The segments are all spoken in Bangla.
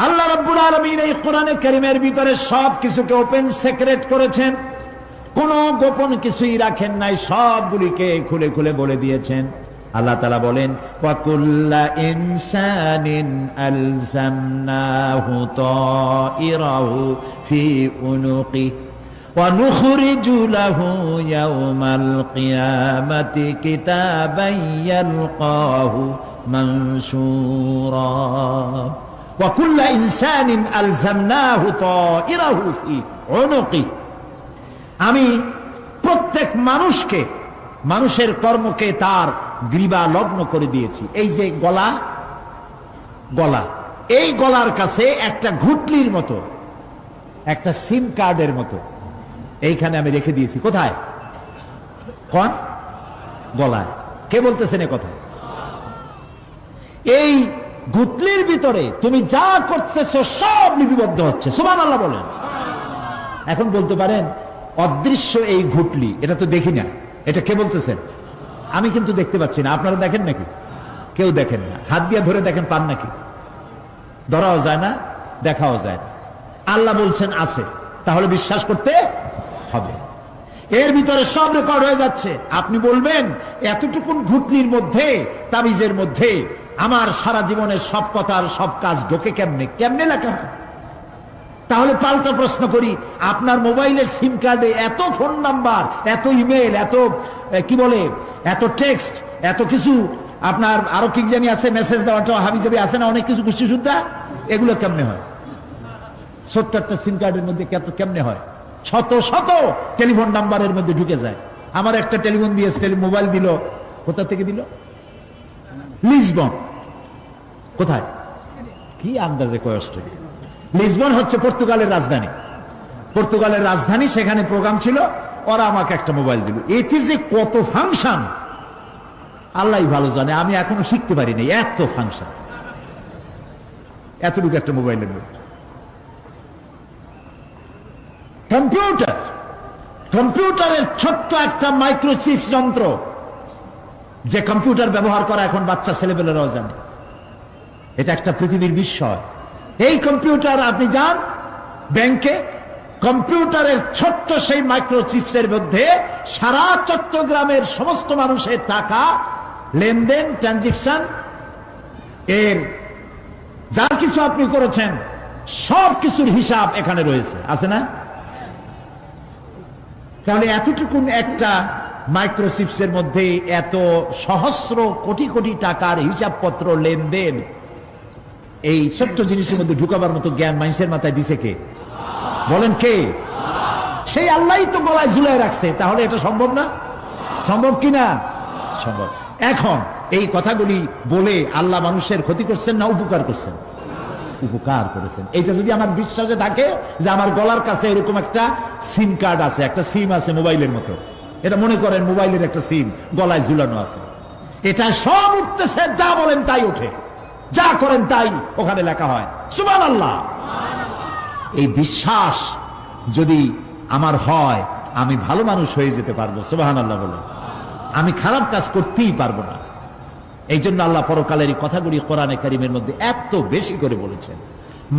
আল্লাহ রাব্বুল আলামিন এই কোরআনে কারীমের ভিতরে সব কিছুকে ওপেন সিক্রেট করেছেন, কোনো গোপন কিছুই রাখেন নাই, সবগুলিকে খুলে খুলে বলে দিয়েছেন। আল্লাহ তাআলা বলেন, ওয়া কুল্লা ইনসানিন আলজামনাহু তাইরাহু ফি উনুকি ওয়া নুখরিজু লাহু ইয়াওমাল কিয়ামাতি কিতাবান ইয়ালকাহু মানসুরা। ওয়া কুল্লা ইনসানিন আলজামনাহু তাইরাহু ফি উনুকি, আমি প্রত্যেক মানুষকে, মানুষের কর্মকে তার গ্রীবা লগ্ন করে দিয়েছি। এই যে গলা, গলা, এই গলার কাছে একটা ঘুটলির মতো, একটা সিম কার্ডের মতো এইখানে আমি রেখে দিয়েছি। কোথায়? কোন গলায়? কে বলতেছেন এ কথা? এই ঘুটলির ভিতরে তুমি যা করতেছো সব লিপিবদ্ধ হচ্ছে। সুবহানাল্লাহ বলেন। এখন বলতে পারেন অদৃশ্য এই ঘুটলি, এটা তো দেখি না, এটা কে বলতেছেন? আমি কিন্তু দেখতে পাচ্ছি না। আপনারা দেখেন নাকি? কেউ দেখেন না। হাত দিয়ে ধরে দেখেন, পান নাকি? ধরাও যায় না, দেখাও যায় না। আল্লাহ বলছেন আছে, তাহলে বিশ্বাস করতে হবে। এর ভিতরে সব রেকর্ড হয়ে যাচ্ছে। আপনি বলবেন এতটুকুন ঘুটলির মধ্যে, তাবিজের মধ্যে আমার সারা জীবনের সব কথার সব কাজ ঢোকে কেমনে? কেমনে লেখা হয়? তাহলে পাল্টা প্রশ্ন করি, আপনার মোবাইলের সিম কার্ডে এত ফোন নাম্বার, এত ইমেল, এত কি বলে, এত টেক্সট, এত কিছু, আপনার আরো কি জানি আছে, মেসেজ দেওয়াটা হাবিজাবি আছে না, অনেক কিছু খুশি সুদ্ধা, এগুলো কেমনে হয়? 70টা সিম কার্ডের মধ্যে কেমনে হয়? শত শত টেলিফোন নাম্বারের মধ্যে ঢুকে যায়। আমার একটা টেলিফোন দিয়ে মোবাইল দিল, কোথা থেকে দিল? লিসবন। কোথায়? কি আন্দাজে কয় অস্ট্রেলিয়া? লিসবন হচ্ছে পর্তুগালের রাজধানী। পর্তুগালের রাজধানী, সেখানে প্রোগ্রাম ছিল, ওরা আমাকে একটা মোবাইল দিল। এতে যে কত ফাংশন আল্লাহ ভালো জানে, আমি এখনো শিখতে পারিনি। এত ফাংশন, এতটুকু একটা মোবাইলের মধ্যে। কম্পিউটার, কম্পিউটারের ছোট্ট একটা মাইক্রোচিপ যন্ত্র, যে কম্পিউটার ব্যবহার করা এখন বাচ্চা ছেলেপেলেরাও জানে। এটা একটা পৃথিবীর বিস্ময়। এই কম্পিউটার, আপনি যান ব্যাংকে, কম্পিউটারের ছোট্ট সেই মাইক্রোচিপসের মধ্যে সারা চট্টগ্রামের সমস্ত মানুষের টাকা লেনদেন, ট্রানজাকশন, এর যা কিছু আপনি করেছেন সব কিছুর হিসাব এখানে রয়েছে, আছে না? তাহলে এতটুকুন একটা মাইক্রোচিপসের মধ্যে এত সহস্র কোটি কোটি টাকার হিসাবপত্র, লেনদেন, এই ছোট্ট জিনিসের মধ্যে ঢুকাবার মতো জ্ঞান মানুষের মাথায় দিছে কে? বলেন কে? সেই আল্লাহই তো গলায় ঝুলাই রাখছে। তাহলে এটা সম্ভব না? সম্ভব কি না? সম্ভব। এখন এই কথাগুলি বলে আল্লাহ মানুষের ক্ষতি করছেন না উপকার করছেন? উপকার করেছেন। এইটা যদি আমার বিশ্বাসে থাকে যে আমার গলার কাছে এরকম একটা সিম কার্ড আছে, একটা সিম আছে মোবাইলের মতো, এটা মনে করেন মোবাইলের একটা সিম গলায় ঝুলানো আছে, এটা সব উঠতেছে, যা বলেন তাই ওঠে, যা করেন তাই ওখানে লেখা হয়। সুবহানাল্লাহ। এই বিশ্বাস যদি আমার হয়, আমি ভালো মানুষ হয়ে যেতে পারবো। সুবহানাল্লাহ বলে আমি খারাপ কাজ করতেই পারবো না। এই জন্য আল্লাহ পরকালের এই কথাগুলি কোরআনে কারীমের মধ্যে এত বেশি করে বলেছেন।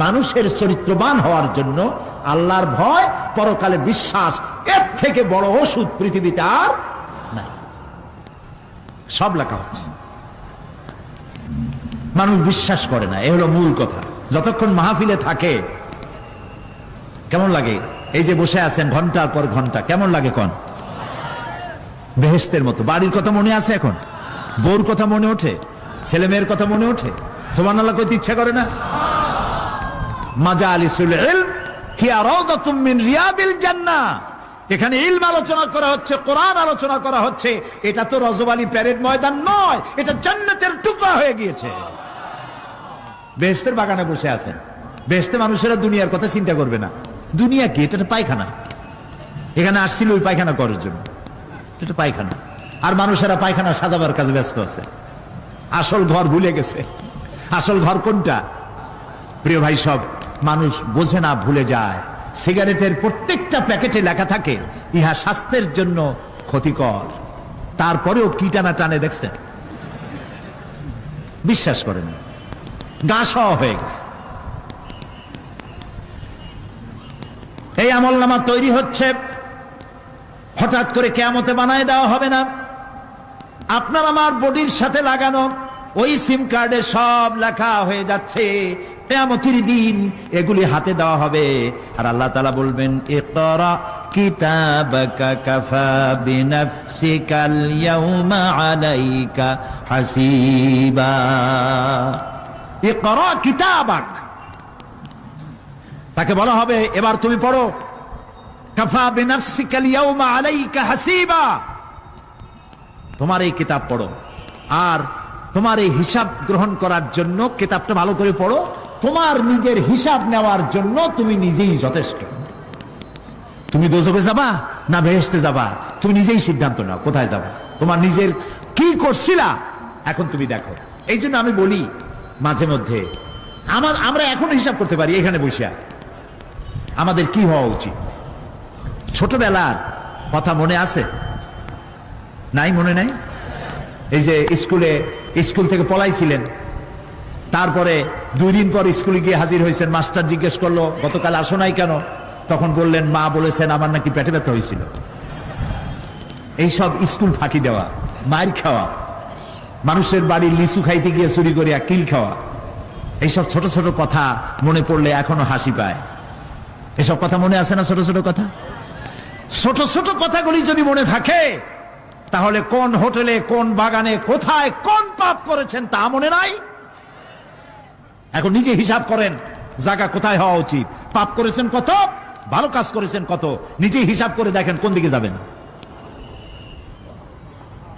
মানুষের চরিত্রবান হওয়ার জন্য আল্লাহর ভয়, পরকালে বিশ্বাস, এর থেকে বড় ওষুধ পৃথিবীতে আর নাই। সব লেখা হচ্ছে, মানুষ বিশ্বাস করে না, এ হলো মূল কথা। যতক্ষণ মাহফিলে থাকে কেমন লাগে? এই যে বসে আছেন ঘন্টার পর ঘন্টা, কেমন লাগে? কোন বেহেশতের মতো। বাড়ির কথা মনে আছে এখন? বউর কথা মনে ওঠে? ছেলে মেয়ের কথা মনে ওঠে? সুবহানাল্লাহ কইতে ইচ্ছা করে না? মাজালিসুল ইলম হিয়া রাউদাতুম মিন রিয়াদিল জান্নাহ। এখানে ইলম আলোচনা করা হচ্ছে, কোরআন আলোচনা করা হচ্ছে। এটা তো রজবালি প্যারেড ময়দান নয়, এটা জান্নাতের টুকরা হয়ে গিয়েছে। বেহেশতের বাগানে বসে আছেন। বেহেশতে মানুষেরা দুনিয়ার কথা চিন্তা করবে না। দুনিয়া কি? এটা পায়খানা। এখানে আসছিল ওই পায়খানা করার জন্য, এটা পায়খানা। আর মানুষেরা পায়খানা সাজাবার কাজে ব্যস্ত আছে, আসল ঘর ভুলে গেছে। আসল ঘর কোনটা? প্রিয় ভাই, সব মানুষ বোঝে না, ভুলে যায়। সিগারেটের প্রত্যেকটা প্যাকেটে লেখা থাকে ইহা স্বাস্থ্যের জন্য ক্ষতিকর, তারপরেও কি টানা টানে দেখছেন? বিশ্বাস করেন, গা সওয়া হয়ে গেছে। আমলনামা তৈরি হচ্ছে, হঠাৎ করে কিয়ামতে বানায় দেওয়া হবে না। আপনার আমার বডির সাথে লাগানো ওই সিম কার্ডে সব লেখা হয়ে যাচ্ছে, কিয়ামতের দিন এগুলি হাতে দেওয়া হবে। আর আল্লাহ তাআলা বলবেন, ইকরা কিতাবাকা কাফা বিনাফসিকাল ইয়াউমা আলাইকা হাসিবা। ইকরা কিতাবাক, তাকে বলা হবে এবার তুমি পড়ো। কাফা বিনাফসিকাল ইয়াউমা আলাইকা হাসিবা, তোমার এই কিতাব পড়ো, আর তোমার এই হিসাব গ্রহণ করার জন্য কিতাবটা ভালো করে পড়ো। তোমার নিজের হিসাব নেওয়ার জন্য তুমি নিজেই যথেষ্ট। তুমি দোজখে যাবা না বেহেশতে যাবা, তুমি নিজেই সিদ্ধান্ত নাও কোথায় যাবা। তোমার নিজের কি করছিলা এখন তুমি দেখো। এই জন্য আমি বলি মাঝে মধ্যে আমরা এখন হিসাব করতে পারি এখানে বসে আমাদের কি হওয়া উচিত। ছোটবেলার কথা মনে আছে? নাই, মনে নাই? এই যে স্কুল থেকে পলাইছিলেন, তারপরে 2 দিন পর স্কুলে গিয়ে হাজির হয়েছেন, মাস্টার জিজ্ঞেস করলো গতকাল আসো নাই কেন? তখন বললেন মা বলেছেন আমার নাকি পেটে ব্যথা হয়েছিল। এইসব স্কুল ফাঁকি দেওয়া, মার খাওয়া, মানুষের বাড়ির লিচু খাইতে গিয়ে চুরি করিয়া কিল খাওয়া, এইসব ছোট ছোট কথা মনে পড়লে এখনো হাসি পায়। এসব কথা মনে আছে না? ছোট ছোট কথা, ছোট ছোট কথাগুলি যদি মনে থাকে তাহলে কোন হোটেলে, কোন বাগানে, কোথায় কোন পাপ করেছেন তা মনে নাই? এখন নিজে হিসাব করেন জায়গা কোথায় হওয়া উচিত, পাপ করেছেন কত, ভালো কাজ করেছেন কত, নিজে হিসাব করে দেখেন কোন দিকে যাবেন।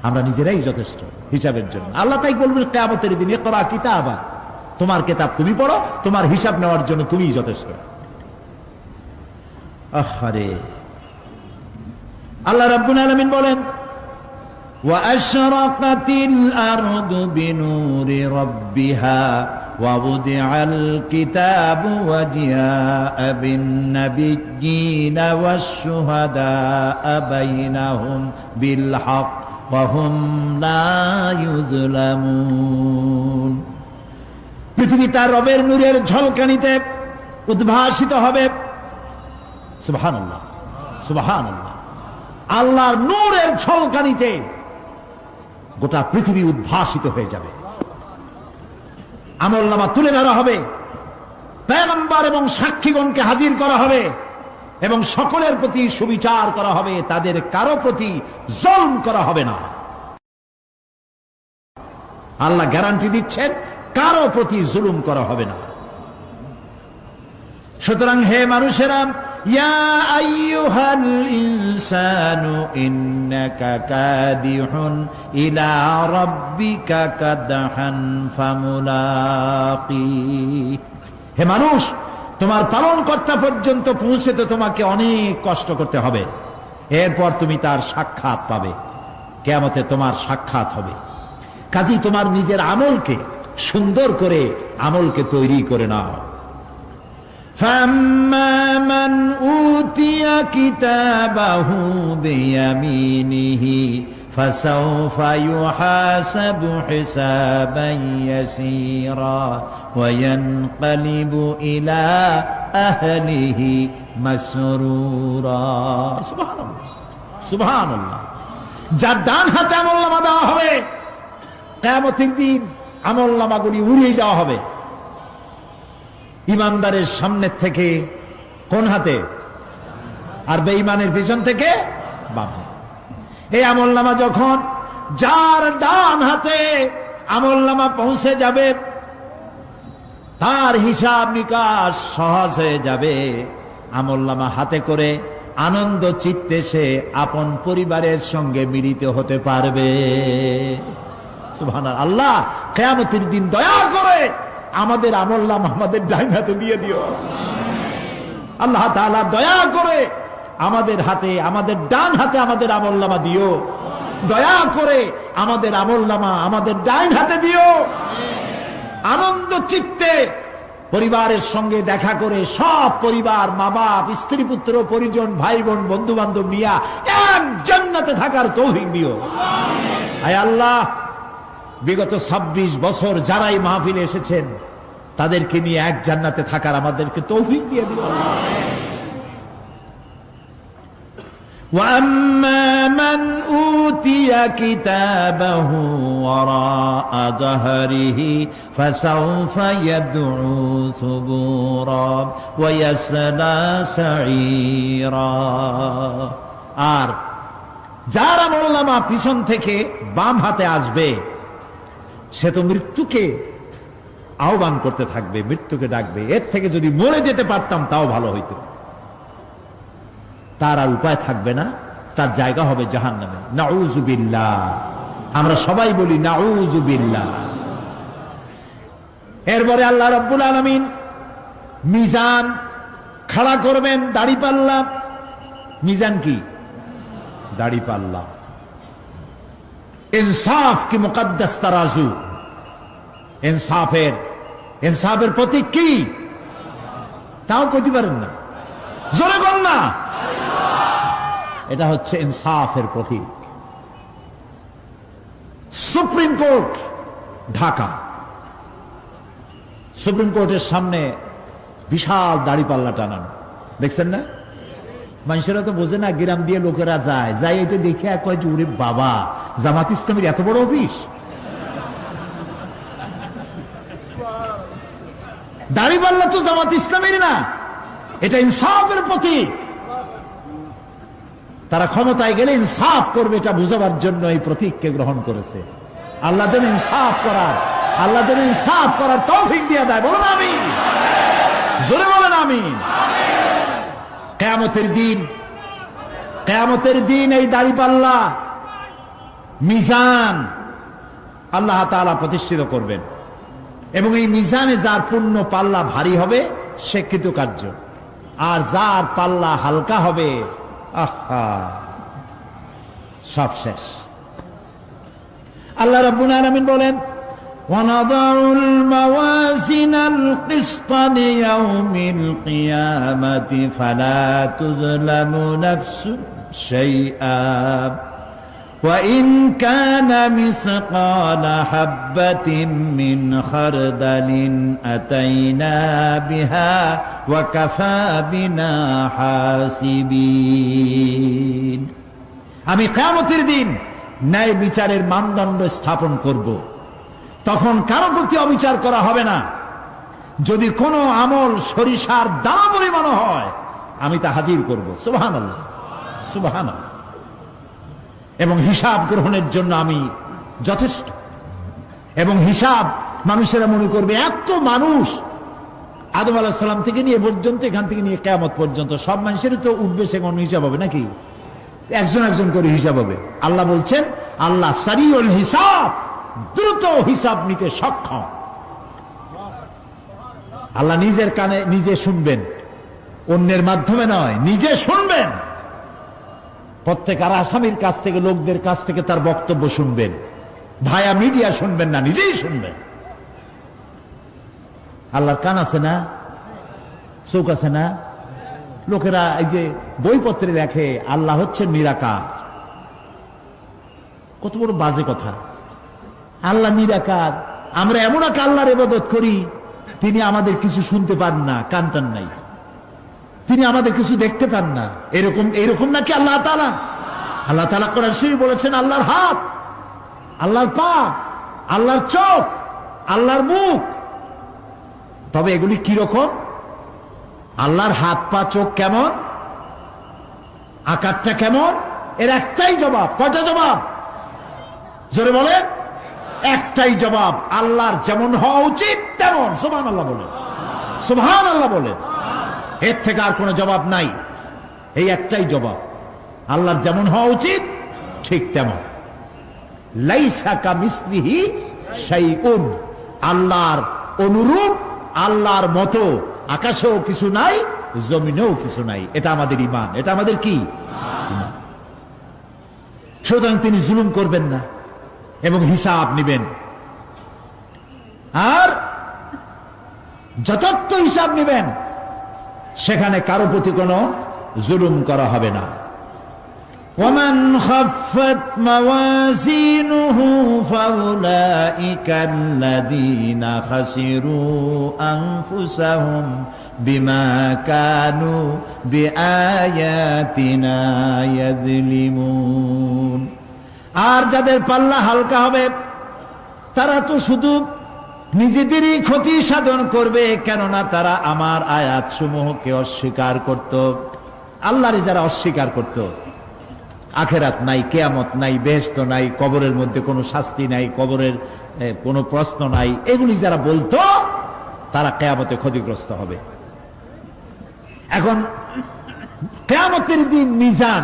আমরা নিজেরাই যথেষ্ট হিসাবের জন্য। আল্লাহ তাই বলবেন কিয়ামতের দিন, ইকরা কিতাবা, তোমার কিতাব তুমি পড়ো, তোমার হিসাব নেওয়ার জন্য তুমিই যথেষ্ট। আহারে, আল্লাহ রাব্বুল আলামিন বলেন, وَأَشْرَقَتِ الْأَرْضُ بِنُورِ رَبِّهَا وَوُضِعَ الْكِتَابُ وَجِاءَ بِالنَّبِيِّينَ وَالشُّهَدَاءَ بَيْنَهُمْ بِالْحَقِّ وَهُمْ لَا يُظْلَمُونَ। পৃথিবী তার রবের নূরের ঝলকানিতে উদ্ভাসিত হবে। সুবহানাল্লাহ, সুবহানাল্লাহ। আল্লাহর নূরের ঝলকানিতে গোটা পৃথিবী উদ্ভাসিত হয়ে যাবে। আমলনামা তুলে ধরা হবে, পয়গম্বর এবং সাক্ষীগণকে হাজির করা হবে এবং সকলের প্রতি সুবিচার করা হবে, তাদের কারো প্রতি জুলম করা হবে না। আল্লাহ গ্যারান্টি দিচ্ছেন কারো প্রতি জুলুম করা হবে না। সুতরাং হে মানুষেরা, ইয়া আইয়ুহাল ইনসানু ইন্নাকা কাদিহুন ইলা রাব্বিকা কাদহান ফামুলাকি। হে মানুষ, তোমার পালনকর্তা পর্যন্ত পৌঁছতে তোমাকে অনেক কষ্ট করতে হবে, এরপর তুমি তার সাক্ষাৎ পাবে। কিয়ামতে তোমার সাক্ষাৎ হবে। কাজেই তোমার নিজের আমলকে সুন্দর করে আমলকে তৈরি করে নাও। فَأَمَّا مَنْ أُوتِيَ كِتَابَهُ بِيَمِينِهِ فَسَوْفَ يُحَاسَبُ حِسَابًا يَسِيرًا وَيَنْقَلِبُ إِلَى أَهْلِهِ مسرورا। সুবহানাল্লাহ, সুবহানাল্লাহ। যার ডান হাতে আমলনামা দেওয়া হবে, কিয়ামতের দিন আমলনামাগুলি উড়িয়ে দেওয়া হবে। ইমানদারের সামনে থেকে কোন হাতে, আর বেঈমানের পিছন থেকে বাম হাতে। এই আমলনামা যখন যার ডান হাতে আমলনামা পৌঁছে যাবে, তার হিসাব নিকাশ সহজ হয়ে যাবে। আমলনামা হাতে করে আনন্দ চিত্তে সে আপন পরিবারের সঙ্গে মিলিত হতে পারবে। সুবহানাল্লাহ। আল্লাহ কিয়ামতের দিন দয়া করে আমাদের আমলনামা আমাদের ডান হাতে দিয়ে দিও। আল্লাহ তাআলা দয়া করে আমাদের হাতে, আমাদের ডান হাতে আমাদের আমলনামা দিও। দয়া করে আমাদের আমলনামা আমাদের ডান হাতে দিও। আনন্দ চিত্তে পরিবারের সঙ্গে দেখা করে সব পরিবার, মা বাপ, স্ত্রী পুত্র পরিজন, ভাই বোন, বন্ধু বান্ধব নিয়া এক জান্নাতে থাকার তৌফিক দিও। আয় আল্লাহ, বিগত 26 বছর যারাই মাহফিলে এসেছেন তাদেরকে নিয়ে এক জান্নাতে থাকার আমাদেরকে তৌফিক দিয়ে দিও। وأما من أوتي كتابه وراء ظهره فسوف يدعو ثبورا ويصلى سعيرا। আর যার আমলনামা পিছন থেকে বাম হাতে আসবে সে তো মৃত্যুকে আহ্বান করতে থাকবে, মৃত্যুকে ডাকবে। এর থেকে যদি মরে যেতে পারতাম তাও ভালো হইতো। তার আর উপায় থাকবে না, তার জায়গা হবে জাহান্নামে। নাউযুবিল্লাহ। আমরা সবাই বলি নাউযুবিল্লাহ। এরপরে আল্লাহ রাব্বুল আলামিন মিজান খাড়া করবেন, দাড়িপাল্লা। মিজান কি? দাড়িপাল্লা। ইনসাফ কি মুকদ্দাস তারাজু। ইনসাফের প্রতীক কি? তাও কইতে পারেন না, জোরে বল না। এটা হচ্ছে ইনসাফের প্রতীক। সুপ্রিম কোর্ট ঢাকা, সুপ্রিম কোর্টের সামনে বিশাল দাড়িপাল্লা টানানো, দেখছেন না? মানুষেরা তো বোঝে না, গ্রাম দিয়ে লোকেরা যায়, যাই এটা দেখে কয় যে ওরে বাবা, জামাত ইসলামের এত বড় অফিস। দাড়িপাল্লা তো জামাত ইসলামের না, এটা ইনসাফের প্রতীক। তারা ক্ষমতায় গেলে ইনসাফ করবে, এটা বুঝাবার জন্য এই প্রতীককে গ্রহণ করেছে। আল্লাহ যেন ইনসাফ করার তৌফিক দিয়ে দেয়। বলুন আমিন, জোরে বলেন আমিন। কিয়ামতের দিন এই দাড়িপাল্লা মিজান আল্লাহ তাআলা প্রতিষ্ঠিত করবেন, এবং এই মিজানে যার পুণ্য পাল্লা ভারী হবে সে কৃতকার্য, আর যার পাল্লা হালকা হবে আহা সব শেষ। আল্লাহ রাব্বুল আলামিন বলেন, وَنَضَعُ الْمَوَازِينَ الْقِسْطَ لِيَوْمِ الْقِيَامَةِ فَلَا تُظْلَمُ نَفْسٌ شَيْئًا وَإِنْ كَانَ مِثْقَالَ حَبَّةٍ مِّنْ خَرْدَلٍ أَتَيْنَا بِهَا وَكَفَى بِنَا حَاسِبِينَ। আমি কিয়ামতের দিন ন্যায় বিচারের মানদণ্ড স্থাপন করব। তখন কারো প্রতি অবিচার করা হবে না। যদি কোনো আমল সরিষার দানা পরিমাণ হয় আমি তা হাজির করব। সুবহানাল্লাহ, সুবহানাল্লাহ। এবং হিসাব গ্রহণের জন্য আমি যথেষ্ট। এবং হিসাব মানুষেরা মনে করবে এত মানুষ, আদম আলাইহিস সালাম থেকে নিয়ে পর্যন্ত, এখান থেকে নিয়ে কিয়ামত পর্যন্ত সব মানুষেরই তো উঠবে সেখানে হিসাব হবে নাকি? একজন একজন করে হিসাব হবে। আল্লাহ বলছেন, আল্লাহ সারিউল হিসাব, দ্রুত হিসাব নিতে সক্ষম। আল্লাহ নিজের কানে নিজে শুনবেন, অন্যের মাধ্যমে নয়, নিজে শুনবেন। প্রত্যেক আর আসামির কাছ থেকে, লোকদের কাছ থেকে তার বক্তব্য শুনবেন, ভায়া মিডিয়া শুনবেন না, নিজেই শুনবেন। আল্লাহর কান আছে না, চোখ আছে না? লোকেরা এই যে বইপত্রে লেখে আল্লাহ হচ্ছে নিরাকার, কত বড় বাজে কথা। আল্লাহ নিরাকার, আমরা এমন এক আল্লাহর ইবাদত করি তিনি আমাদের কিছু শুনতে পান না, কান টান নাই, তিনি আমাদের কিছু দেখতে পান না। এরকম নাকি আল্লাহ তাআলা? আল্লাহ তাআলা কোরআন শরীফে বলেছেন আল্লাহর হাত, আল্লাহর পা, আল্লাহর চোখ, আল্লাহর মুখ। তবে এগুলি কি রকম? আল্লাহর হাত, পা, চোখ কেমন, আকারটা কেমন? এর একটাই জবাব। কয়টা জবাব? জোরে বলেন। একটাই জবাব, আল্লাহর যেমন হওয়া উচিত তেমন। সুবহানাল্লাহ বলেন, সুবহানাল্লাহ বলেন। এর থেকে আর কোনো জবাব নাই, এই একটাই জবাব, আল্লাহর যেমন হওয়া উচিত ঠিক তেমন। লাইসা কামিসলিহি শাইউন, আল্লাহর অনুরূপ, আল্লাহর মতো আকাশেও কিছু নাই, জমিনেও কিছু নাই। এটা আমাদের ঈমান, এটা আমাদের কি? ঈমান। সুতরাং তিনি জুলুম করবেন না এবং হিসাব নেবেন, আর যথার্থ হিসাব নেবেন। সেখানে কারো প্রতি কোনো জুলুম করা হবে না। ومن خفت موازينه فأولئك الذين خسروا أنفسهم বিমা কানু বিআয়াতিনা ইয়াযলিমুন। আর যাদের পাল্লা হালকা হবে তারা তো শুধু নিজেদেরই ক্ষতি সাধন করবে, কেননা তারা আমার আয়াত সমূহকে অস্বীকার করত। আল্লাহরে যারা অস্বীকার করত, আখেরাত নাই, কিয়ামত নাই, বেহেশত নাই, কবরের মধ্যে কোনো শাস্তি নাই, কবরের কোনো প্রশ্ন নাই, এগুলি যারা বলতো তারা কিয়ামতে ক্ষতিগ্রস্ত হবে। এখন কিয়ামতের দিন মিজান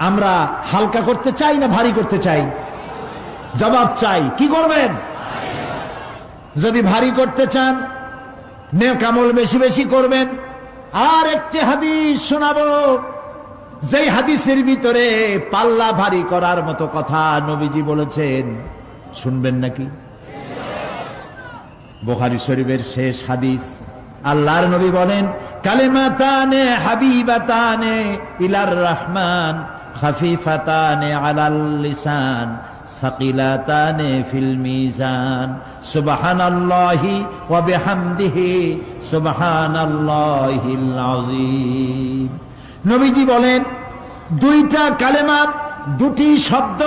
আমরা হালকা করতে চাই না ভারী করতে চাই? জবাব চাই। কি করবেন? যদি ভারী করতে চান নেক আমল বেশি বেশি করবেন। আর একটি হাদিস শোনাবো, যেই হাদিসের ভিতরে পাল্লা ভারী করার মতো কথা নবীজি বলেছেন, শুনবেন নাকি? বুখারী শরীফের শেষ হাদিস। আল্লাহর নবী বলেন, কালিমাতানে হাবিবাতানে ইলার রহমান খাফিফাতানে আলাল লিসান সাকিলাতানে ফিল মিজান সুবহানাল্লাহি ওয়া বিহামদিহি সুবহানাল্লাহিল আযীম। নবীজি বলেন, দুইটা কালেমা, দুটি শব্দ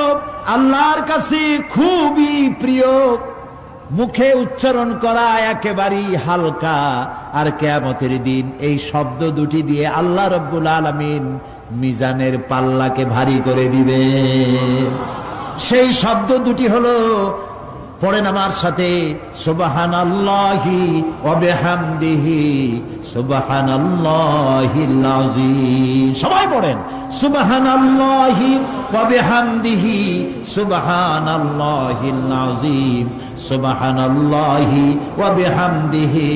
আল্লাহর কাছে খুবই প্রিয়, মুখে উচ্চারণ করা একেবারেই হালকা। আর কিয়ামতের দিন এই শব্দ দুটি দিয়ে আল্লাহ রাব্বুল আলামিন মিজানের পাল্লাকে ভারী করে দিবে। সেই শব্দ দুটি হলো, পড়েন আমার সাথে, সুবহানাল্লাহি ওয়া বিহামদিহি সুবহানাল্লাহিল আযীম। সবাই পড়েন, সুবহানাল্লাহি ওয়া বিহামদিহি সুবহানাল্লাহিল আযীম সুবহানাল্লাহি ওয়া বিহামদিহি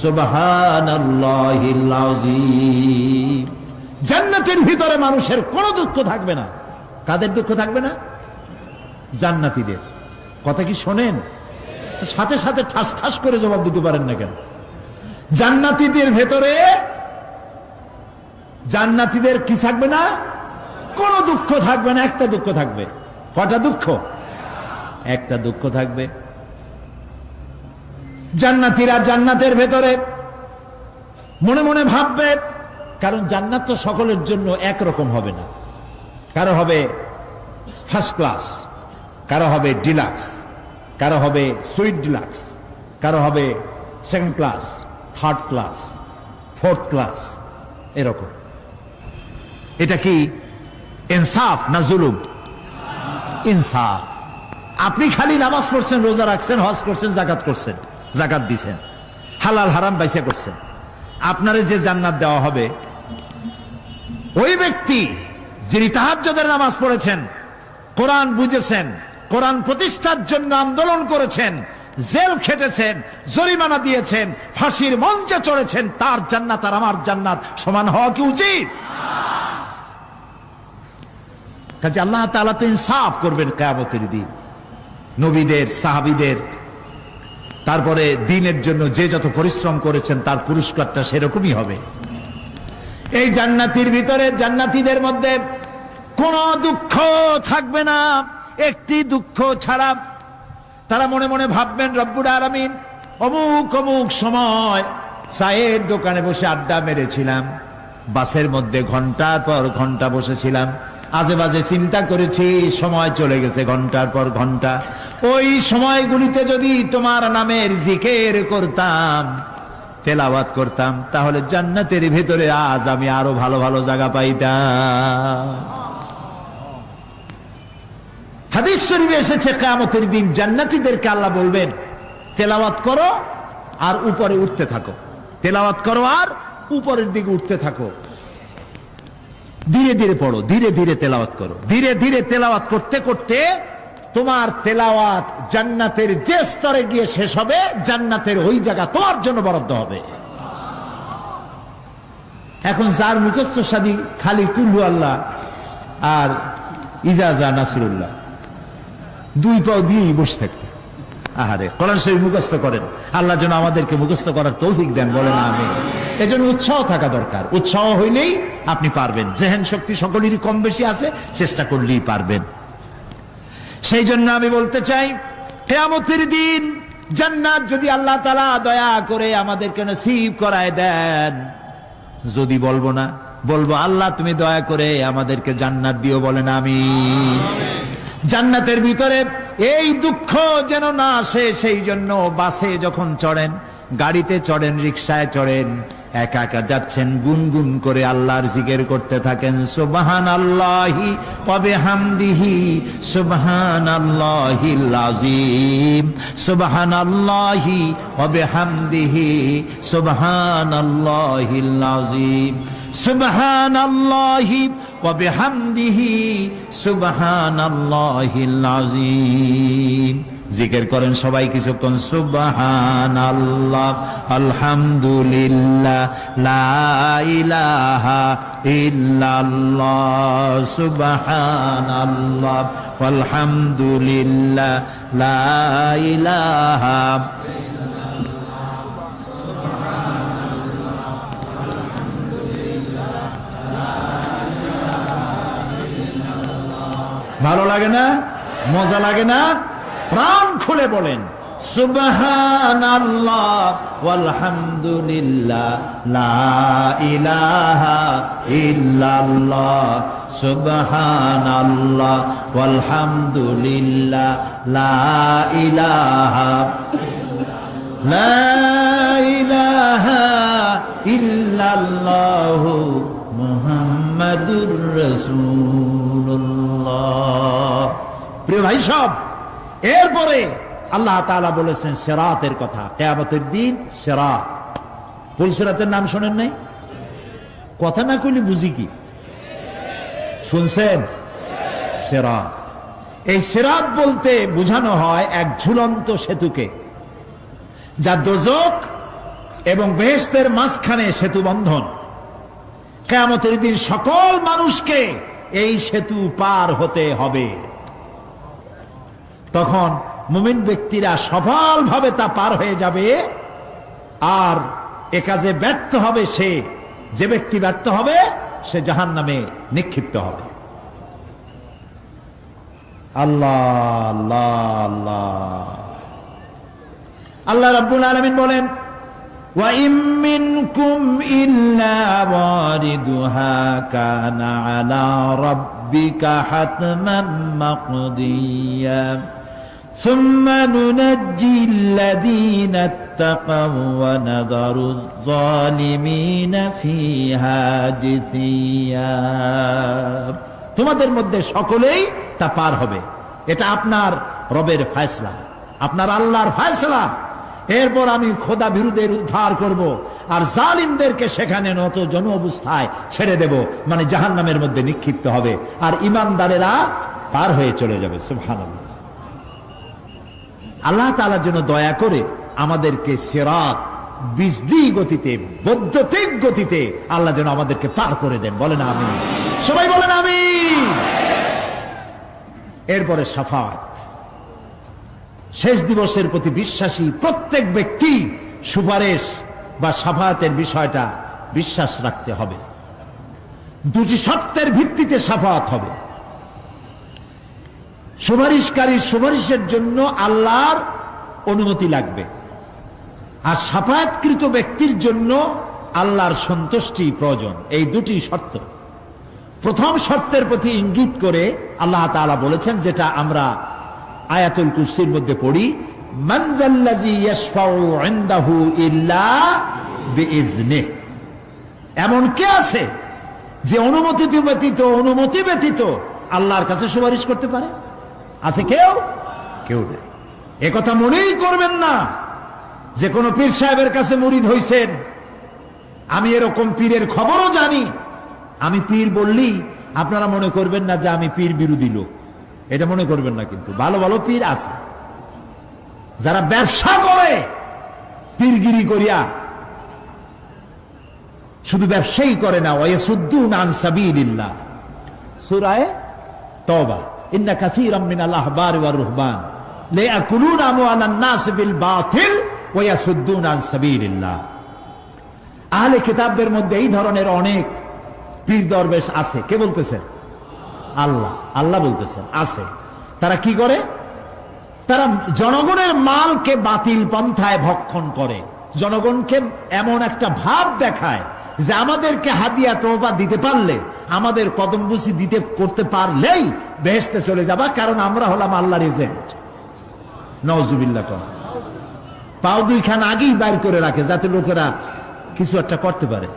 সুবহানাল্লাহিল আযীম। জান্নাতের ভিতরে মানুষের কোনো দুঃখ থাকবে না। কাদের দুঃখ থাকবে না? জান্নাতীদের। কথা কি শোনেন? সাথে সাথে ঠাস ঠাস করে জবাব দিতে পারেন না কেন? জান্নাতীদের ভেতরে, জান্নাতীদের কি থাকবে না? কোনো দুঃখ থাকবে না। একটা দুঃখ থাকবে। কটা দুঃখ? একটা দুঃখ থাকবে। জান্নাতীরা জান্নাতের ভেতরে মনে মনে ভাববে, কারণ জান্নাত তো সকলের জন্য একরকম হবে না। কারো হবে ফার্স্ট ক্লাস, কারো হবে ডিলাক্স, কারো হবে সুইট ডিলাক্স, কারো হবে second class, third class, fourth class, এরকম। এটা কি ইনসাফ না জুলুম? ইনসাফ। আপনি খালি নামাজ পড়ছেন, রোজা রাখছেন, হজ করছেন, যাকাত করছেন, যাকাত দিছেন, হালাল হারাম বাইসা করছেন, আপনারে যে জান্নাত দেওয়া হবে, ওই ব্যক্তি যিনি তাহাজ্জুদের নামাজ পড়েছেন, কোরআন বুঝেছেন, কোরআন প্রতিষ্ঠার জন্য আন্দোলন করেছেন, জেল খেটেছেন, জরিমানা দিয়েছেন, ফাঁসির মঞ্চে চড়েছেন, তার জান্নাত আর আমার জান্নাত সমান হওয়া কি উচিত? কাজে আল্লাহ তাআলা তো ইনসাফ করবেন কিয়ামতের দিন। নবীদের, সাহাবীদের, তারপরে দ্বীনের জন্য যে যত পরিশ্রম করেছেন তার পুরস্কারটা সেরকমই হবে। এই জান্নাতের ভিতরে, জান্নাতীদের মধ্যে কোনো দুঃখ থাকবে না, একটি দুঃখ ছাড়া। তারা মনে মনে ভাববেন, রব্বুল আলামিন, অমুক অমুক সময় চায়ের দোকানে বসে আড্ডা মেরেছিলাম, বাসের মধ্যে ঘন্টার পর ঘন্টা বসেছিলাম, আজে বাজে চিন্তা করেছি, সময় চলে গেছে ঘন্টার পর ঘন্টা। ওই সময়গুলিতে যদি তোমার নামের জিকির করতাম, তেলাওয়াত করতাম, তাহলে জান্নাতের ভিতরে আজ আমি আরো ভালো ভালো জায়গা পাইতাম। হাদিস শরীফে এসেছে, কিয়ামতের দিন জান্নাতীদেরকে আল্লাহ বলবেন, তেলাওয়াত করো আর উপরে উঠতে থাকো, তেলাওয়াত করো আর উপরের দিকে উঠতে থাকো, ধীরে ধীরে পড়ো, ধীরে ধীরে তেলাওয়াত করো। ধীরে ধীরে তেলাওয়াত করতে করতে তোমার তেলাওয়াত জান্নাতের যে স্তরে গিয়ে শেষ হবে, জান্নাতের ওই জায়গা তোমার জন্য বরাদ্দ হবে। এখন যার মুখস্থ সাদি খালি কুল্লু আল্লাহ আর ইজাজা নাসরুল্লাহ, দুই পাও দিয়েই বসে থাকবে। আহারে, কোরআন শরীফ মুখস্থ করেন, আল্লাহ যেন আমাদেরকে মুখস্থ করার তৌফিক দেন, বলেন আমিন। এজন্য উৎসাহ থাকা দরকার। উৎসাহ হইলেই আপনি পারবেন। জেহেন শক্তি সকলেরই কম বেশি আছে, চেষ্টা করলেই পারবেন। সেই জন্য আমি বলতে চাই, কিয়ামতের দিন জান্নাত যদি আল্লাহ তাআলা দয়া করে আমাদেরকে নসিব করায় দেন, যদি বলবো না, বলবো আল্লাহ তুমি দয়া করে আমাদেরকে জান্নাত দিও, বলেন আমিন। জান্নাতের ভিতরে এই দুঃখ যেন না আসে, সেই জন্য বাসে যখন চড়েন, গাড়িতে চড়েন, রিকশায় চড়েন, একা একা যাচ্ছেন, গুনগুন করে আল্লাহর জিকির করতে থাকেন, সুবহানাল্লাহি ওয়া বিহামদিহি সুবহানাল্লাহিল আযীম, সুবহানাল্লাহি ওয়া বিহামদিহি সুবহানাল্লাহিল আযীম, সুবহানাল্লাহি ওয়া বিহামদিহি সুবহানাল্লাহিল আযীম। জিকির করেন সবাই কিছুক্ষণ, সুবহানাল্লাহ, আলহামদুলিল্লাহ, লা ইলাহা ইল্লাল্লাহ, সুবহানাল্লাহ, আলহামদুলিল্লাহ, লা ইলাহা। ভালো লাগে না? মজা লাগে না? প্রাণ খুলে বলেন সুবহানাল্লাহ ওয়ালহামদুলিল্লাহ, লা ইলাহা ইল্লাল্লাহ, সুবহানাল্লাহ ওয়ালহামদুলিল্লাহ, লা ইলাহা, লা ইলাহা ইল্লাল্লাহ, মুহাম্মাদুর রাসূলুল্লাহ। প্রিয় ভাই সব, এরপরে আল্লাহ তাআলা বলেছেন সিরাতের কথা, কিয়ামতের দিন সিরাত। পুল সিরাতের নাম শোনেন নাই? কথা না কইলে বুঝি কি? শুনছেন? সিরাত। এই সিরাত বলতে বোঝানো হয় এক ঝুলন্ত সেতুকে, যা দোজখ এবং বেহেশতের মাঝখানে সেতু বন্ধন। কিয়ামতের দিন সকল মানুষকে এই সেতু পার হতে হবে। তখন মুমিন ব্যক্তিরা সফলভাবে তা পার হয়ে যাবে, আর এ কাজে ব্যর্থ হবে সে, যে ব্যক্তি ব্যর্থ হবে সে জাহান্নামে নিক্ষিপ্ত হবে। আল্লাহ আল্লাহ আল্লাহ। আল্লাহ রাব্বুল আলামিন বলেন, ওয়া ইম মিনকুম ইল্লা ওয়ারিদুহা কানা আলা রাব্বিকা হাতমান মাকদিয়া সুম্মা নুনাজ্জি আল্লাযীনা ইত্তাকাউ ওয়া নাযারু আয-যালিমিনা ফীহা জিসিয়া। তোমাদের মধ্যে সকলেই তা পার হবে, এটা আপনার রবের ফয়সালা, আপনার আল্লাহর ফয়সালা। এরপর আমি খোদা বিরুদ্ধের উদ্ধার করব, আর জালিমদেরকে সেখানে নত জন অবস্থায় ছেড়ে দেব, মানে জাহান্নামের মধ্যে নিক্ষিপ্ত হবে, আর ঈমানদারেরা পার হয়ে চলে যাবে। সুবহানাল্লাহ। আল্লাহ তাআলার জন্য দয়া করে আমাদেরকে সিরাত বিজলি গতিতে, বৈদ্যুতিক গতিতে আল্লাহ যেন আমাদেরকে পার করে দেন, বলেন আমিন। সবাই বলেন আমিন। এরপরে শাফাত, শেষ দিবসের প্রতি বিশ্বাসী প্রত্যেক ব্যক্তি সুপারিশ বা শাফাতের বিষয়টা বিশ্বাস রাখতে হবে। দুটি শর্তের ভিত্তিতে শাফাত হবে। সুপারিশকারী সুপারিশের জন্য আল্লাহর অনুমতি লাগবে, আর শাফায়াতকৃত ব্যক্তির জন্য আল্লাহর সন্তুষ্টি প্রয়োজন। এই দুটি শর্ত। প্রথম শর্তের প্রতি ইঙ্গিত করে আল্লাহ তাআলা বলেছেন, যেটা আমরা আয়াতুল কুরসির মধ্যে পড়ি, মান যাল্লাযী ইয়াশফাউ ইনদাহু ইল্লা বিইজনিহি। এমন কে আছে যে অনুমতি ব্যতীত আল্লাহর কাছে সুপারিশ করতে পারে? আছে কেউ? কেউ নেই। একথা মনেই করবেন না যে কোন পীর সাহেবের কাছে মুরিদ হইছেন, আমি এরকম পীরের খবরও জানি। আমি পীর বললি আপনারা মনে করবেন না যে আমি পীর বিরোধী লোক, এটা মনে করবেন না। কিন্তু ভালো ভালো পীর আছে যারা ব্যবসা করে পীরগিরি করিয়া, শুধু ব্যবসায়ী করে না, ওয়ায়াসুদ্দুনা আন সাবিলিল্লাহ। সূরা তাওবা, ইন্না কাসীরাম মিনাল আহবারি ওয়ার রুহবান লায়াকুলুনা আমওয়ালান নাস বিল বাতিল ওয়ায়াসুদ্দুনা আন সাবিলিল্লাহ। আহলে কিতাবদের মধ্যে এই ধরনের অনেক পীর দরবেশ আছে। কে বলতেছেন? আল্লাহ। আল্লাহ বলতেছেন আছে। তারা কি করে? তারা জনগণের মালকে বাতিল পন্থায় ভক্ষণ করে, জনগণকে এমন একটা ভাব দেখায় যে আমাদেরকে হাদিয়া তোহফা দিতে পারলে, আমাদের কদমবুসি দিতে করতে পারলেই বেহেশতে চলে যাবা, কারণ আমরা হলাম আল্লাহর এজেন্ট। নাউজুবিল্লাহ। পাও দুইখান আগেই বাইর করে রাখে যাতে লোকেরা কিছু একটা করতে পারে।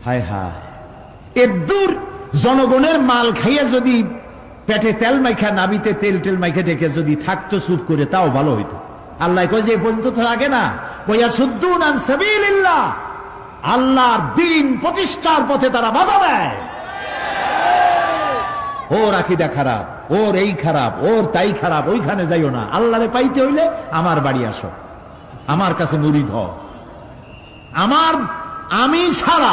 হায় হায়, এদূর জনগণের মাল খাইয়া যদি পেটে তেল মাইখা, নাবিতে তেল টেল মাইখা ডেকে যদি থাকতো চুপ করে, তাও ভালো হইতো। আল্লাহ কয় যে পর্যন্ত থাকে না, ওয়াসুদ্দুন আন সাবিলিল্লাহ, আল্লাহর দ্বীন প্রতিষ্ঠার পথে তারা বাধা দেয়। ওর আকীদা খারাপ, ওর এই খারাপ, ওর তাই খারাপ, ওইখানে যাইও না, আল্লাহরে পাইতে হইলে আমার বাড়ি আসো, আমার কাছে মুরিদ হও। আমি ছাড়া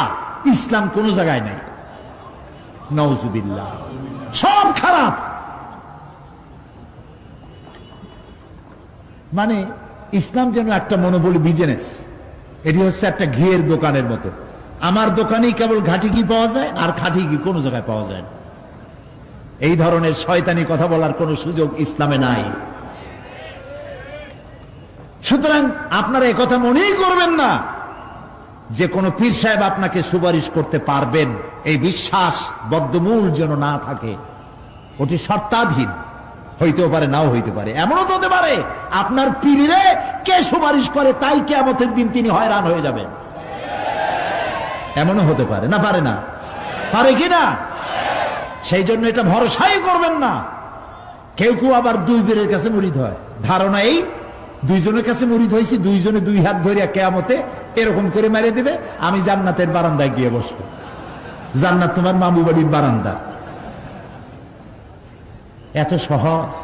ইসলাম কোন জায়গায় নাই। নাউজুবিল্লাহ, সব খারাপ। মানে ইসলাম যেন একটা মনোবলি বিজনেস, এটি হচ্ছে একটা ঘিয়ের দোকানের মতো। আমার দোকানেই কেবল ঘাটি ঘি পাওয়া যায়, আর খাঁটি ঘি কোনো জায়গায় পাওয়া যায় না। এই ধরনের শয়তানি কথা বলার কোন সুযোগ ইসলামে নাই। সুতরাং আপনারা একথা মনেই করবেন না যে কোন পীর সাহেব আপনাকে সুপারিশ করতে পারবেন, এই বিশ্বাস বদ্ধমূল যেন না থাকে। ওটি শর্তাধীন, হইতেও পারে নাও হইতে পারে। এমনও তো হতে পারে আপনার পীরে কে সুপারিশ করে তাই কিয়ামতের দিন তিনি হয়রান হয়ে যাবেন, এমনও হতে পারে। না পারে না? পারে কিনা? সেই জন্য এটা ভরসাই করবেন না। কেউ কেউ আবার দুই পীরের কাছে মুরিদ হয়, ধারণা এই দুইজনের কাছে মুরিদ হয়েছি, দুইজনে দুই হাত ধরিয়া কিয়ামতে এরকম করে মেরে দিবে, আমি জান্নাতের বারান্দায় গিয়ে বসবো। জান্নাত তোমার মামু বাড়ির বারান্দা। এত সহজ,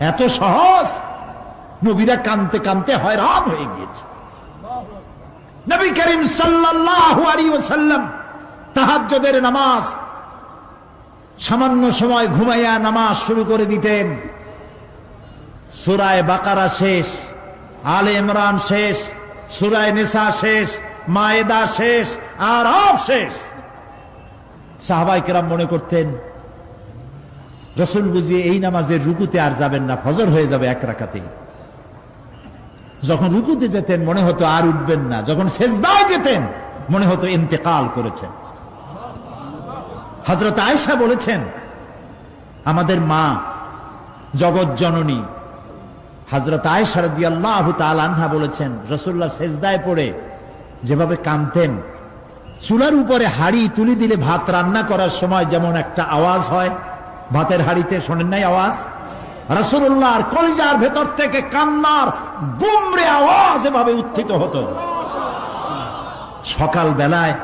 এত সহজ। নবীরা কানতে কানতে হয়রান হয়ে গিয়েছে। নবী করিম সাল্লাল্লাহু আলাইহি ওয়াসাল্লাম তাহাজ্জুদের নামাজ সামান্য সময় ঘুমাইয়া নামাজ শুরু করে দিতেন। সূরা বাকারা শেষ, আলে ইমরান শেষ, সূরা নিসা শেষ, মায়েদা শেষ, আরাফ শেষ। সাহাবায়ে কেরাম মনে করতেন রাসূল বুঝি এই নামাজের রুকুতে আর যাবেন না, ফজর হয়ে যাবে এক রাকাতেই। যখন রুকুতে যেতেন মনে হতো আর উঠবেন না, যখন সেজদায় যেতেন মনে হতো ইন্তেকাল করেছেন। হযরত আয়েশা বলেছেন, আমাদের মা জগৎ জননী হযরত আয়েশা রাদিয়াল্লাহু তাআলা আনহা বলেছেন, রাসূলুল্লাহ সেজদায় পড়ে যেভাবে কাঁদতেন, চুলার উপরে হাড়ি তুলে দিলে ভাত রান্না করার সময় যেমন একটা আওয়াজ হয় ভাতের হাড়িতে, শোনেন নাই আওয়াজ? রাসূলুল্লাহর কলিজার ভেতর থেকে কান্নার গুমরে আওয়াজ এভাবে উত্থিত হতো। সকাল বেলায়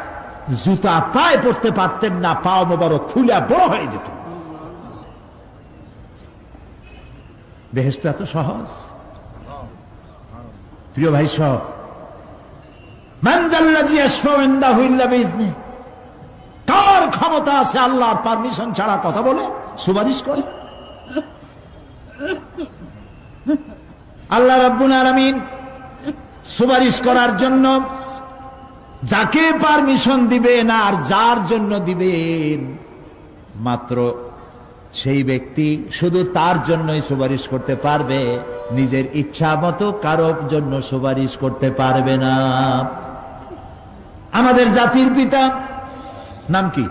জুতা পায়ে পড়তে পারতেন না, পাও মোবারক ফুলে বড় হয়ে যেত। বেহেশত এত সহজ। প্রিয় ভাই সব, মান যাল্লাযী ইয়াশফাউ ইনদাহু ইল্লা বিইজনিহি, কার ক্ষমতা আছে আল্লাহর পারমিশন ছাড়া কথা বলে, সুপারিশ করে? আল্লাহ রাব্বুল আলামিন সুপারিশ করার জন্য যাকে পারমিশন দিবেন আর যার জন্য দিবেন, মাত্র সেই ব্যক্তি শুধু তার জন্যই সুপারিশ করতে পারবে, নিজের ইচ্ছা মতো কারোর জন্য সুপারিশ করতে পারবে না। আমাদের জাতির পিতা নাম কি?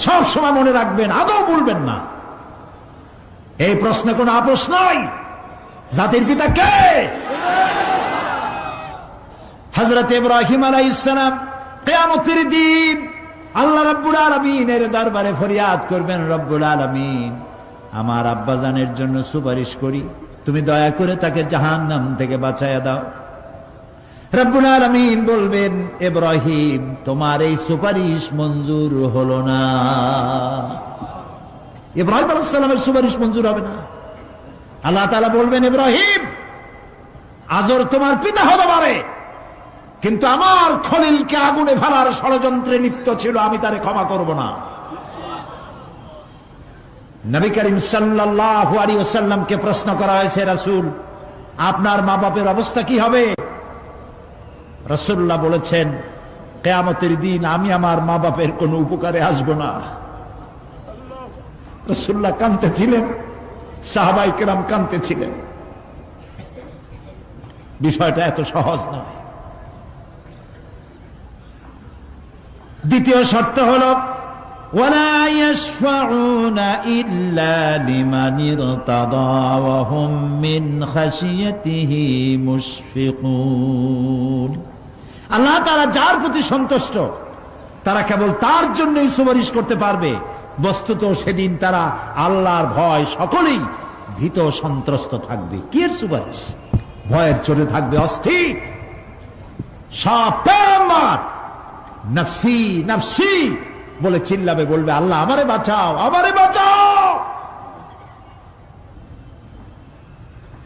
সব সময় মনে রাখবেন, আদৌ বলবেন না। এই প্রশ্নে কোনো আপোষ নাই। জাতির পিতা কে? হযরত ইব্রাহিম আলাইহিস সালাম কিয়ামতের দিন আল্লাহ রাব্বুল আলামিনের দরবারে ফরিয়াদ করবেন, রব্বুল আলামিন আমার আব্বাজানের জন্য সুপারিশ করি, তুমি দয়া করে তাকে জাহান্নাম থেকে বাঁচায়া দাও। রব্বুল আলামিন বলবেন, ইব্রাহিম তোমার এই সুপারিশ মঞ্জুর হলো না। ইব্রাহিম আলাইহিস সালামের সুপারিশ মঞ্জুর হবে না। আল্লাহ তাআলা বলবেন, ইব্রাহিম আজর তোমার পিতা হতে পারে, কিন্তু আমার খলিলকে আগুনে ফেলার ষড়যন্ত্রে লিপ্ত ছিল, আমি তারে ক্ষমা করব না। নবী করিম সাল্লাল্লাহু আলাইহি ওয়াসাল্লামকে প্রশ্ন করা হয়েছে, রাসূল আপনার মা বাপের অবস্থা কি হবে? রাসূলুল্লাহ বলেছেন, কিয়ামতের দিন আমি আমার মা বাপের কোনো উপকারে আসব না। রাসূলুল্লাহ কাঁদতেছিলেন, সাহাবায়ে কেরাম কাঁদতেছিলেন। বিষয়টা এত সহজ নয়। দ্বিতীয় শর্ত হলো ওয়ালা ইয়াশফাউনা ইল্লা লিমান ইরতাদা ওয়া হুম মিন খাশিয়াতিহি মুশফিকুন। আল্লাহ তাআলা যার প্রতি সন্তুষ্ট তারা কেবল তার জন্যই সুপারিশ করতে পারবে। বস্তুত সেদিন তারা আল্লাহর ভয় সকলেই ভীত সন্ত্রস্ত থাকবে। কি এর সুপারিশ? ভয়ের চোটে থাকবে অস্থির। সব পয়গম্বর নফসি নফসি বলে চিল্লাবে, বলবে আল্লাহ আমারে বাঁচাও, আমারে বাঁচাও।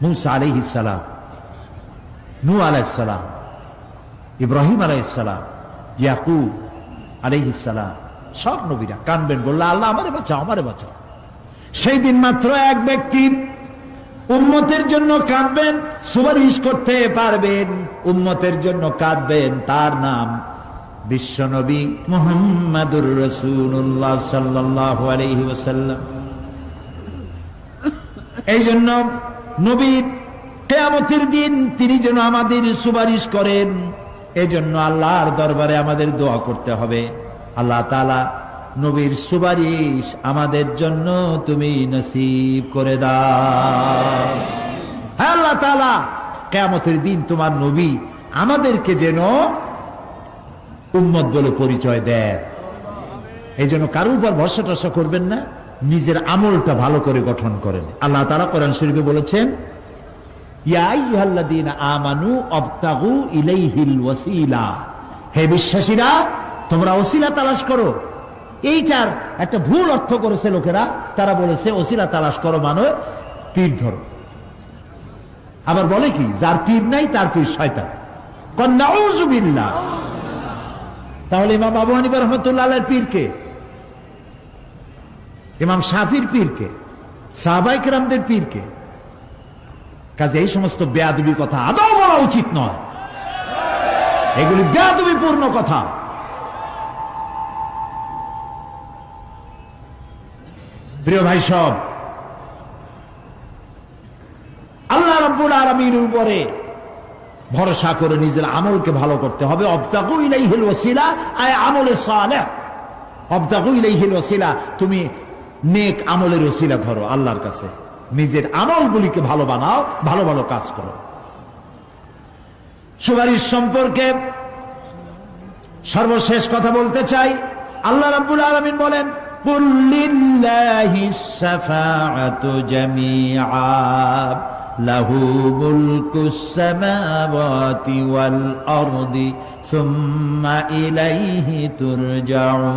মুসা আলাইহিস সালাম, নূহ আলাইহিস সালাম, ইব্রাহিম আলাইহিস সালাম, ইয়াকুব আলাইহিস সালাম, সব নবীরা কাঁদবেন, বললে আল্লাহ আমারে বাঁচাও, আমারে বাঁচাও। সেই দিন মাত্র এক ব্যক্তি উম্মতের জন্য কাঁদবেন, সুপারিশ করতে পারবেন, উম্মতের জন্য কাঁদবেন, তার নাম বিশ্বনবী মুহাম্মাদুর রাসূলুল্লাহ সাল্লাল্লাহু আলাইহি ওয়াসাল্লাম। এই জন্য নবী কিয়ামতের দিন তিনি যেন আমাদের সুপারিশ করেন, এজন্য আল্লাহর দরবারে আমাদের দোয়া করতে হবে, আল্লাহ তাআলা নবীর সুপারিশ আমাদের জন্য তুমি নসিব করে দাও। হ্যাঁ আল্লাহ তাআলা, কিয়ামতের দিন তোমার নবী আমাদেরকে যেন উম্মত বলে পরিচয় দেয়। এই জন্য কারোর উপর ভরসা টরসা করবেন না, নিজের আমলটা ভালো করে গঠন করেন। আল্লাহ তাআলা কোরআন শরীফে বলেছেন, ইয়া আইয়ুহাল্লাযীনা আমানু আবতাগু ইলাইহিল ওয়াসিলা। হে বিশ্বাসীরা, তোমরা ওসিলা তালাশ করো। এইটার একটা ভুল অর্থ করেছে লোকেরা, তারা বলেছে ওসিলা তালাশ করো মানে পীর ধরো। আবার বলে কি, যার পীর নাই তার পীর শয়তান। নাউযু বিল্লাহ। তাহলে ইমাম আবু হানিফা রাহমাতুল্লাহ আলাইহির পীর কে? ইমাম শাফির পীর কে? সাহাবায়ে কেরামদের পীর কে? কাজে এই সমস্ত বেয়াদবি কথা আদৌ বলা উচিত নয়, এগুলি বেয়াদবিপূর্ণ কথা। প্রিয় ভাই সব, আল্লাহ রাব্বুল আলামিনের উপরে ভরসা করে নিজের আমলকে ভালো করতে হবে। অবতাগু ইলাইহিল ওয়াসিলা আয় আমলে সালেহ। অবতাগু ইলাইহিল ওয়াসিলা, তুমি নেক আমলের ওসিলা ধরো আল্লাহর কাছে, নিজের আমলগুলিকে ভালো বানাও, ভালো ভালো কাজ করো। সুপারিশ সম্পর্কে সর্বশেষ কথা বলতে চাই। আল্লাহ রাব্বুল আলামিন বলেন, কুল লিল্লাহিস শাফাআতু জামিআ লাহু মুলকুস সামাওয়াতি ওয়াল আরদি সুম্মা ইলাইহি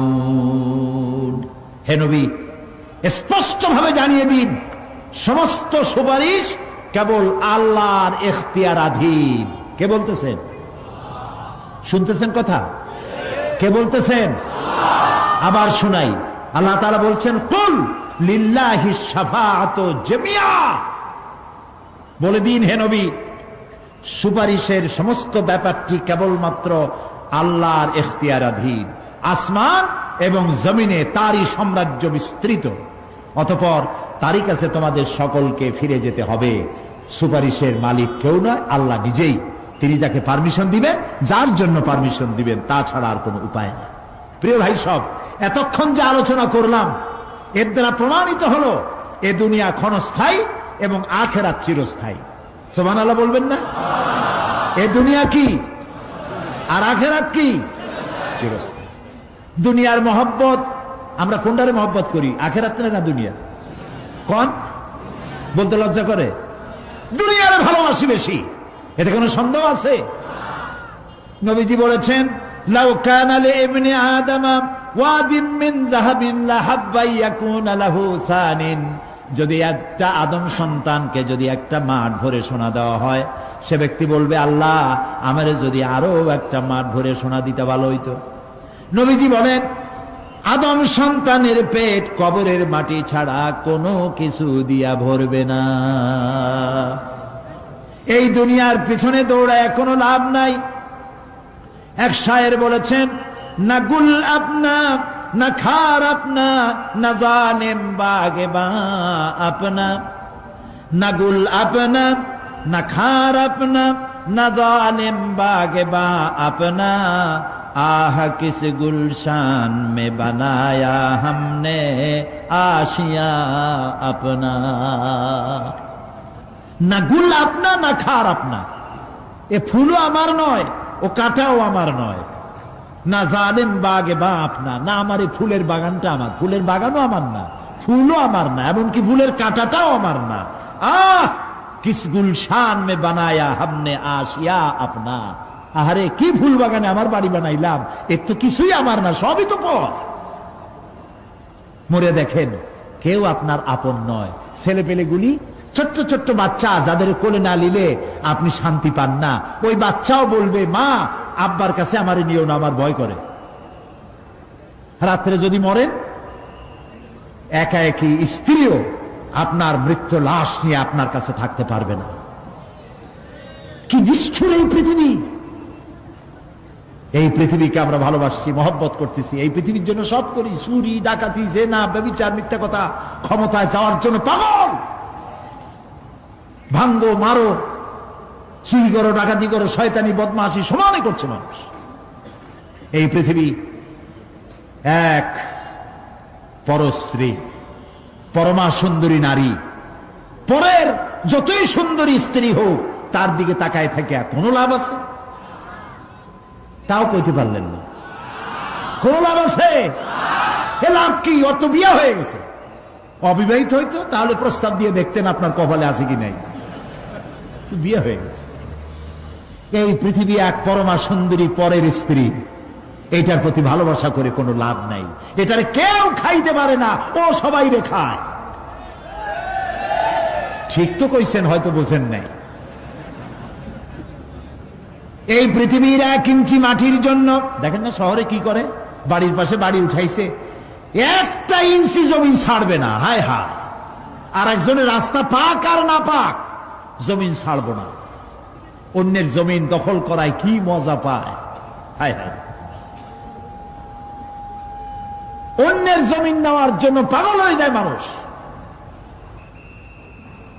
তুরজাউন। হে নবী, স্পষ্টভাবে জানিয়ে দিন, সমস্ত সুপারিশ কেবল আল্লাহর এখতিয়ারাধীন। কে বলতেছেন? শুনতেছেন কথা? কে বলতেছেন? আবার শুনাই। আল্লাহ তাআলা বলছেন, কুল লিল্লাহিস শাফাআতু জামিআ। বলে দিন হে নবী, সুপারিশের সমস্ত ব্যাপারটি কেবলমাত্র আল্লাহর এখতিয়ারাধীন। আসমান এবং জমিনে তারই সাম্রাজ্য বিস্তৃত, অতঃপর তারই কাছে তোমাদের সকলকে ফিরে যেতে হবে। সুপারিশের মালিক কেউ নয়, আল্লাহ নিজেই। তিনি যাকে পারমিশন দিবেন, যার জন্য পারমিশন দিবেন, তাছাড়া আর কোনো উপায় নেই। প্রিয় ভাই সব, এতক্ষণ যে আলোচনা করলাম এর দ্বারা প্রমাণিত হলো এ দুনিয়া ক্ষণস্থায়ী এবং আখিরাত চিরস্থায়ী। সুবহানাল্লাহ বলবেন না? এ দুনিয়া কি আর আখিরাত কি? চিরস্থায়ী। দুনিয়ার মহব্বত আমরা কোনটারে মহব্বত করি, আখিরাত না দুনিয়া? কোন বলতে লজ্জা করে? দুনিয়ারে ভালোবাসি বেশি, এতে কোনো সন্দেহ আছে? নবীজি বলেছেন, লাউ কানা লিইবনি আদামা ওয়াদিন মিন যাহাবিন লাহাব্বা ইয়াকুনা লাহু সানিন। যদি একটা আদম সন্তানকে যদি একটা মাঠ ভরে সোনা দেওয়া হয়, সে ব্যক্তি বলবে, আল্লাহ আমারে যদি আরো একটা মাঠ ভরে সোনা দিতে ভালো হইতো। নবীজি বলেন, আদম সন্তানের পেট কবরের মাটি ছাড়া কোনো কিছু দিয়া ভরবে না। এই দুনিয়ার পিছনে দৌড়ায় কোনো লাভ নাই। এক শায়ের বলেছেন, নাগুল আপনা न खार अपना न जालिम बागबा अपना न गुल अपना न खार अपना न जालिम बागबा अपना आह किस गुलशान में बनाया हमने आशिया अपना না গুল আপনা না খার আপনা এ ফুলও আমার নয় ও কাঁটাও আমার নয় না জালেম বাগে বা আপনা না আমার এই ফুলের বাগানটা আমার ফুলের বাগানও আমার না ফুলও আমার না এমনকি ফুলের কাঁটাটাও আমার না আহ কিস গুলশান মে বানায়া হামনে আশিয়া আপনা আরে কি ফুল বাগানে আমার বাড়ি বানাইলাম এর তো কিছুই আমার না সবই তো পর মরে দেখেন কেউ আপনার আপন নয় ছেলে পেলেগুলি ছোট্ট ছোট্ট বাচ্চা যাদের কোলে না নিলে আপনি শান্তি পান না ওই বাচ্চাও বলবে মা আব্বার কাছে আমারে নিও না আমার ভয় করে রাত্রে যদি মরেন একা একই স্ত্রীও আপনার মৃত্যু লাশ নিয়ে আপনার কাছে থাকতে পারবে না কি নিষ্ঠুর এই পৃথিবী এই পৃথিবীকে আমরা ভালোবাসছি মহব্বত করতেছি এই পৃথিবীর জন্য সব করি চুরি ডাকাতি জেনা ব্যভিচার মিথ্যা কথা ক্ষমতায় যাওয়ার জন্য পাগল ভাঙ্গো মারো চুরি করো ডাকাতি করো শয়তানি বদমাশি সমানে করছে মানুষ এই পৃথিবী এক পরস্ত্রী পরমা সুন্দরী নারী পরের যতই সুন্দরী স্ত্রী হোক তার দিকে তাকায় থাকে কোনো লাভ আছে তাও কইতে পারলেন না কোন লাভ আছে এ লাভ কি ওর তো বিয়ে হয়ে গেছে অবিবাহিত হইতো তাহলে প্রস্তাব দিয়ে দেখতেন আপনার কপালে আছে কি নাই বিয়ে হয়ে গেছে এই পৃথিবী এক পরমা সুন্দরী পরের স্ত্রী এটার প্রতি ভালোবাসা করে কোনো লাভ নাই এটারে কেউ খাইতে পারে না ও সবাই রে খায় ঠিক তো কইছেন হয়তো বোঝেন নাই এই পৃথিবীর 1 ইঞ্চি মাটির জন্য দেখেন না শহরে কি করে বাড়ির পাশে বাড়ি উঠাইছে 1 ইঞ্চি জমি ছাড়বে না হায় হায় আর একজনের রাস্তা পাক আর না পাক জমিন ছাড়বো না অন্যের জমিন দখল করায় কি মজা পায় হায় হায় অন্যের জমিন নেওয়ার জন্য পাগল হয়ে যায় মানুষ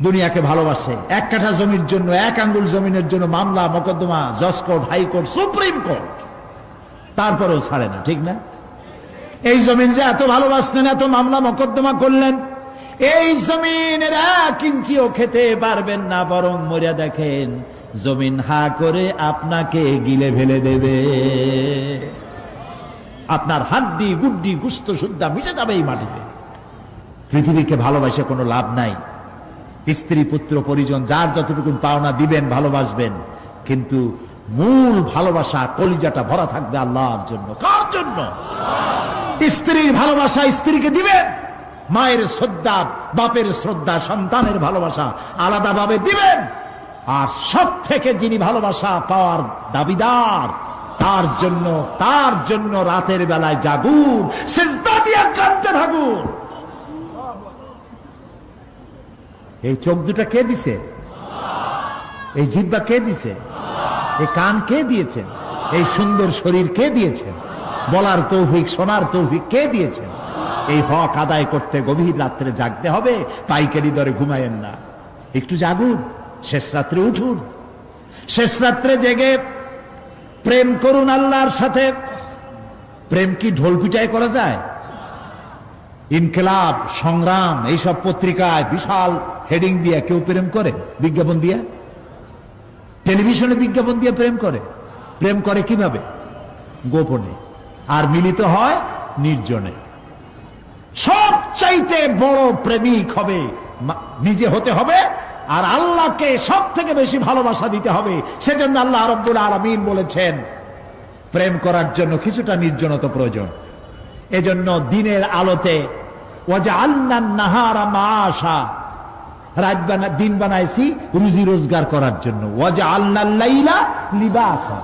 দুনিয়াকে ভালোবাসে 1 কাঠা জমির জন্য 1 আঙ্গুল জমিনের জন্য মামলা মোকদ্দমা জজ কোর্ট হাইকোর্ট সুপ্রিম কোর্ট তারপরেও ছাড়ে না ঠিক না এই জমিনটা এত ভালোবাসলেন এত মামলা মোকদ্দমা করলেন এই জমিনের 1 ইঞ্চিও খেতে পারবেন না বরং মরিয়া দেখেন জমিন হা করে আপনাকে গিলে ফেলে দেবে আপনার হাড্ডি গুড্ডি গুস্ত সুদ্ধা মিশে যাবে এই মাটিতে পৃথিবীকে ভালোবাসে কোনো লাভ নাই স্ত্রী পুত্র পরিজন যার যতটুকু পাওনা দিবেন ভালোবাসবেন কিন্তু মূল ভালোবাসা কলিজাটা ভরা থাকবে আল্লাহর জন্য কার জন্য স্ত্রীর ভালোবাসা স্ত্রীকে দিবেন মায়ের শ্রদ্ধা বাপের শ্রদ্ধা সন্তানের ভালোবাসা আলাদাভাবে দিবেন আর সব থেকে যিনি ভালোবাসা পাওয়ার দাবিদার তার জন্য রাতের বেলায় জাগুন সিজদা দিয়ে কাঁদতে থাকুন এই চোখ দুটা কে দিছে এই জিহ্বা কে দিছে এই কান কে দিয়েছেন এই সুন্দর শরীর কে দিয়েছেন বলার তৌফিক শোনার তৌফিক কে দিয়েছেন এই হক আদায় করতে গভীর রাত্রে জাগতে হবে পাইকারি দরে ঘুমায়েন না একটু জাগুন শেষ রাত্রে উঠুন শেষ রাত্রে জেগে প্রেম করুন আল্লাহর সাথে প্রেম কি ঢোল পিটায় করা যায় ইনকিলাব সংগ্রাম এইসব পত্রিকায় বিশাল হেডিং দিয়ে কেউ প্রেম করে বিজ্ঞাপন দিয়ে টেলিভিশনে বিজ্ঞাপন দিয়ে প্রেম করে কিভাবে গোপনে আর মিলিত হয় নির্জনে সবচাইতে বড় প্রেমিক হবে নিজে হতে হবে আর আল্লাহকে সব থেকে বেশি ভালোবাসা দিতে হবে সেজন্য আল্লাহ রাব্বুল আলামিন বলেছেন প্রেম করার জন্য কিছুটা নির্জনতা প্রয়োজন এজন্য দিনের আলোতে ওয়াজআলনান নাহারা মাআশা দিন বানাইছি রুজি রোজগার করার জন্য ওয়াজআলনাল লাইলা লিবাসা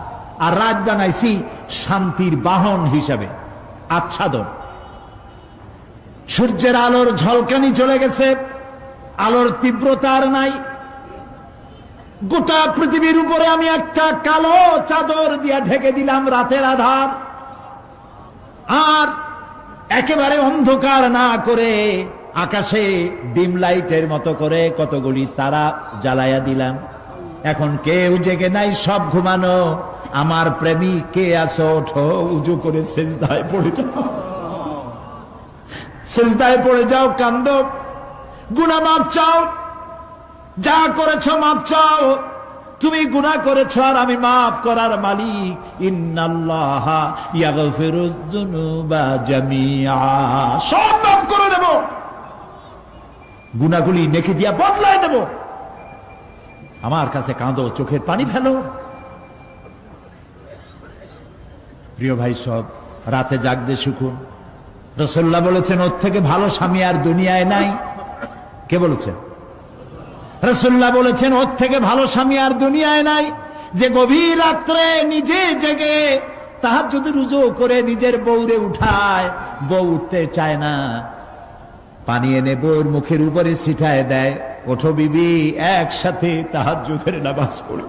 আর রাত বানাইছি শান্তির বাহন হিসাবে আচ্ছাদন সূর্যের আলোর ঝলকানি চলে গেছে আলোর তীব্রতা আর নাই গোটা পৃথিবীর উপরে আমি একটা কালো চাদর দিয়ে ঢেকে দিলাম রাতের আধার আর একেবারে অন্ধকার না করে আকাশে ডিম লাইটের মতো করে কতগুলি তারা জ্বালায়া দিলাম। এখন কেউ জেগে নাই, সব ঘুমানো। আমার প্রেমিক কে আছো, ওঠো, উজু করে সিজদায় পড়ে যাও, সিজদায় পড়ে যাও, কান্দো, গুনাহ মাপ চাও, যা করেছো মাপ চাও। তুমি গুনাহ করেছো আর আমি মাফ করার মালিক। ইন্নাল্লাহা ইয়াগফিরুয যুনুবা জামিআ, সব মাফ করে দেব, গুনাহগুলি নেকি দিয়া বদলায় দেব। আমার কাছে কাঁদো, চোখের পানি ফেলো। প্রিয় ভাই, সব রাতে জাগতে শিখুন। রাসূলুল্লাহ বলেছেন, ওর থেকে ভালো স্বামী আর দুনিয়ায় নাই। কে বলেছেন? রাসূলুল্লাহ বলেছেন, ওর থেকে ভালো স্বামী আর দুনিয়ায় নাই, যে গভীর রাত্রে নিজে জেগে তাহাজ্জুদের রুজু করে নিজের বউরে উঠায়। বউ উঠতে চায় না, পানি এনে বউর মুখের উপরে ছিটায় দেয়, ওঠো বিবি, একসাথে তাহাজ্জুদের নামাজ পড়ি।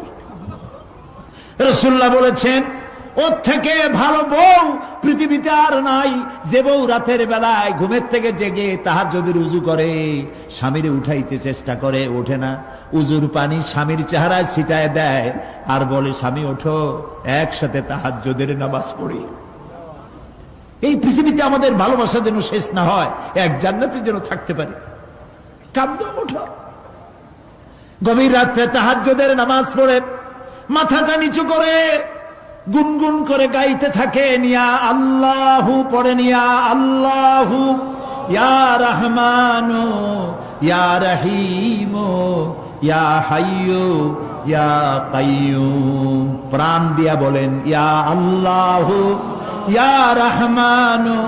রাসূলুল্লাহ বলেছেন, ওর থেকে ভালো বউ পৃথিবীতে আর নাই, যে বউ রাতের বেলায় ঘুমের থেকে জেগে তাহাজ্জুদের উযু করে, স্বামীরে উঠাইতে চেষ্টা করে, ওঠে না, উযুর পানি স্বামীর চেহারায় ছিটায় দেয় আর বলে, স্বামী ওঠো, একসাথে তাহাজ্জুদের নামাজ পড়ি। এই পৃথিবীতে আমাদের ভালোবাসা যেন শেষ না হয়, এক জান্নাতে যেন থাকতে পারি। কাঁদো, ওঠো। গভীর রাত্রে তাহাজ্জুদের নামাজ পড়ে মাথাটা নিচু করে গুনগুন করে গাইতে থাকে, নিয়া আল্লাহু পড়ে, নিয়া আল্লাহু ইয়া রহমানু ইয়া রহিমু ইয়া হাইয়ু ইয়া কাইয়ুম। প্রাণ দিয়া বলেন, ইয়া আল্লাহু ইয়া রহমানু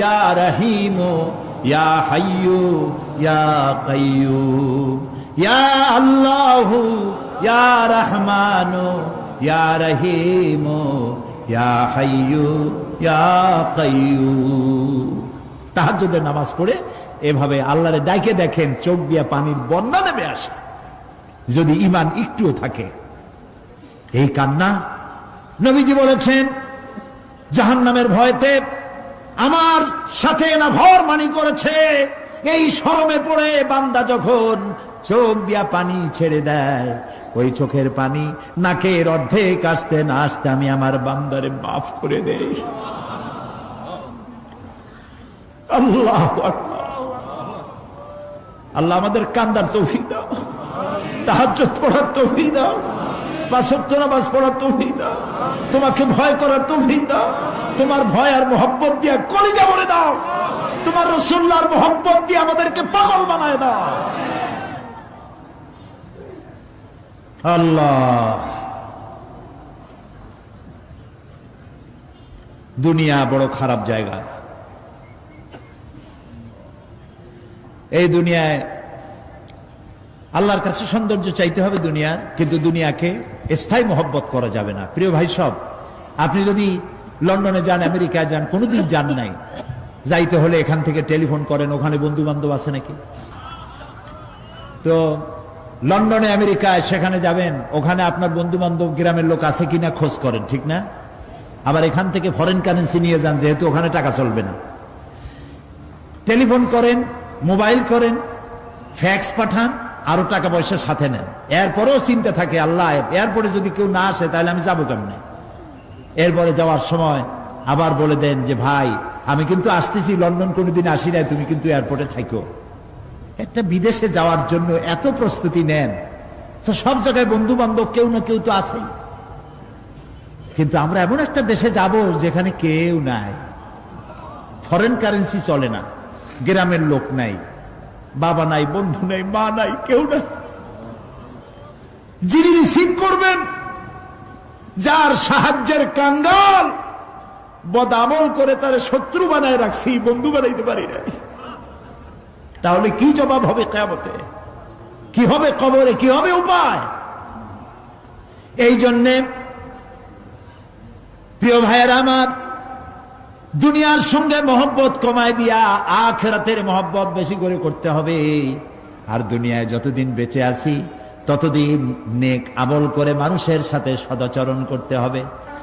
ইয়া রহিমু ইয়া হাইয়ু ইয়া কাইয়ুম, ইয়া আল্লাহু ইয়া রহমানু ইয়া রহিমু ইয়া হাইয়ু ইয়া কাইয়ুম। তাহাজ্জুদের নামাজ পড়ে এভাবে আল্লাহরে ডাকে দেখেন, চোখ দিয়া পানির বন্যা নেমে আসে, যদি ঈমান একটুও থাকে। এই কান্না, নবীজি বলেছেন, জাহান্নামের ভয়তে আমার সাথে না ভরমানি করেছে। এই শরমে পড়ে বান্দা যখন চোখ দিয়া পানি ছেড়ে দেয়, ওই চোখের পানি নাকের অর্ধেক আসতে না আসতে আমি আমার বান্দারে মাফ করে দেই। আল্লাহু আকবার। আল্লাহ আমাদের কান্দার তৌফিক দাও, তাহাজ্জুদ পড়ার তৌফিক দাও, পাঁচ ওয়াক্ত নামাজ পড়ার তৌফিক দাও, তোমাকে ভয় করার তৌফিক দাও, তোমার ভয় আর মোহব্বত দিয়ে কলিজা ভরে দাও, তোমার রাসূলুল্লাহর মোহব্বত দিয়ে আমাদেরকে পাগল বানায় দাও। আল্লাহ, দুনিয়া বড় খারাপ জায়গা। এই দুনিয়ায় আল্লাহর কাছে সৌন্দর্য চাইতে হবে দুনিয়ার, কিন্তু দুনিয়াকে স্থায়ী মোহব্বত করা যাবে না। প্রিয় ভাই সব, আপনি যদি লন্ডনে যান, আমেরিকায় যান, কোনোদিন যান নাই, যাইতে হলে এখান থেকে টেলিফোন করেন, ওখানে বন্ধু বান্ধব আছে নাকি? তো লন্ডনে আমেরিকায় সেখানে যাবেন, ওখানে আপনার বন্ধু বান্ধব গ্রামের লোক আছে কিনা খোঁজ করেন, ঠিক না? আবার এখান থেকে ফরেন কারেন্সি নিয়ে যান, যেহেতু ওখানে টাকা চলবে না। টেলিফোন করেন, মোবাইল করেন, ফ্যাক্স পাঠান, আরো টাকা পয়সা সাথে নেন। এরপরেও চিন্তা থাকে, আল্লাহ, এরপরে যদি কেউ না আসে তাহলে আমি যাবো কেমনে? এরপরে যাওয়ার সময় আবার বলে দেন যে, ভাই আমি কিন্তু আসতেছি, লন্ডন কোনোদিন আসি নাই, তুমি কিন্তু এয়ারপোর্টে থাকো। একটা বিদেশে যাওয়ার জন্য এত প্রস্তুতি নেন, তো সব জায়গায় বন্ধু বান্ধব কেউ না কেউ তো আছেই। কিন্তু আমরা এমন একটা দেশে যাব যেখানে কেউ নাই, ফরেন কারেন্সি চলে না, গ্রামের লোক নাই, বাবা নাই, বন্ধু নাই, মা নাই, কেউ নাই। যিনি রিসিভ করবেন, যার সাহায্যের কাঙ্গাল, বদামল করে তার শত্রু বানায় রাখছি, বন্ধু বানাইতে পারি নাই, তাহলে কি জবাব হবে কিয়ামতে? কি হবে কবরে? কি হবে উপায়? এই জন্যে প্রিয় ভাইয়েরা আমার, দুনিয়ার সঙ্গে মহব্বত কমায় দিয়া আখিরাতের মহব্বত বেশি করে করতে হবে। আর দুনিয়ায় যতদিন বেঁচে আছি ততদিন নেক আমল করে মানুষের সাথে সদাচরণ করতে হবে।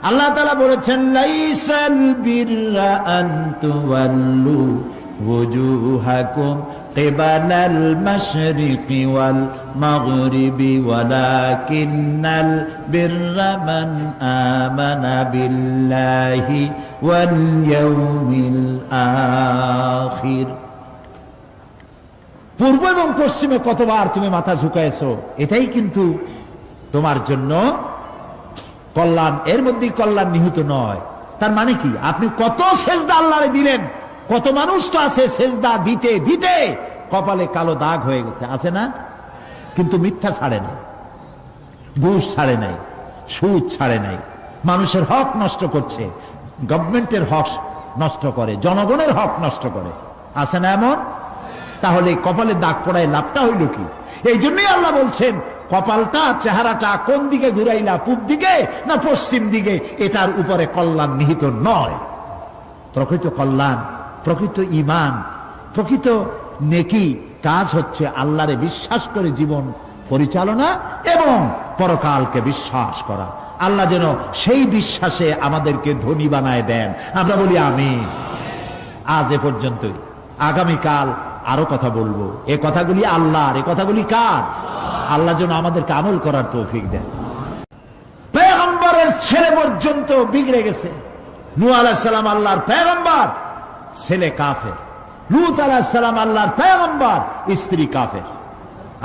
আল্লাহ তাআলা বলেছেন লাইসাল বিররা আন তুওয়াল্লু ওয়াজুহাকুম কিবালাল মাশরিকি ওয়াল মাগরিবি ওয়ালাকিন্নাল বিররা মান আমানা বিল্লাহি ওয়াল ইয়াউমিল আখির। পূর্ব এবং পশ্চিমে কতবার তুমি মাথা ঝুঁকাইছো, এটাই কিন্তু তোমার জন্য কল্যাণ, এর মধ্যে কল্যাণ নিহিত নয়। তার মানে কি, আপনি কত সেজদা আল্লাহরে দিলেন, কত মানুষ তো আছে সেজদা দিতে দিতে কপালে কালো দাগ হয়ে গেছে, আছে না? কিন্তু মিথ্যা ছাড়ে না, ঘুষ ছাড়ে নাই, সুদ ছাড়ে নাই, মানুষের হক নষ্ট করছে, গভর্নমেন্টের হক নষ্ট করে, জনগণের হক নষ্ট করে, আছে না এমন? তাহলে কপালে দাগ পড়ায় লাভটা হইল কি? এই জন্যই আল্লাহ বলছেন কপালটা, চেহারাটা কোন দিকে ঘুরাইলা, পূব দিকে না পশ্চিম দিকে, এটার উপরে কল্যাণ নিহিত নয়। প্রকৃত কল্যাণ, প্রকৃত ঈমান, প্রকৃত নেকি কাজ হচ্ছে আল্লাহরে বিশ্বাস করে জীবন পরিচালনা এবং পরকালকে বিশ্বাস করা। আল্লাহ যেন সেই বিশ্বাসে আমাদেরকে ধনী বানায় দেন, আমরা বলি আমিন। আজ এ পর্যন্তই, আগামীকাল আরো কথা বলবো। এ কথাগুলি আল্লাহর, এ কথাগুলি কার? আল্লাহ যেন আমাদেরকে আমল করার তৌফিক দেন। পয়গম্বরের ছেলে পর্যন্ত বিগড়ে গেছে। নূহ আলাইহিস সালাম আল্লাহর পয়গম্বর, ছেলে কাফের। লূত আলাইহিস সালাম আল্লাহর পয়গম্বর, স্ত্রী কাফের।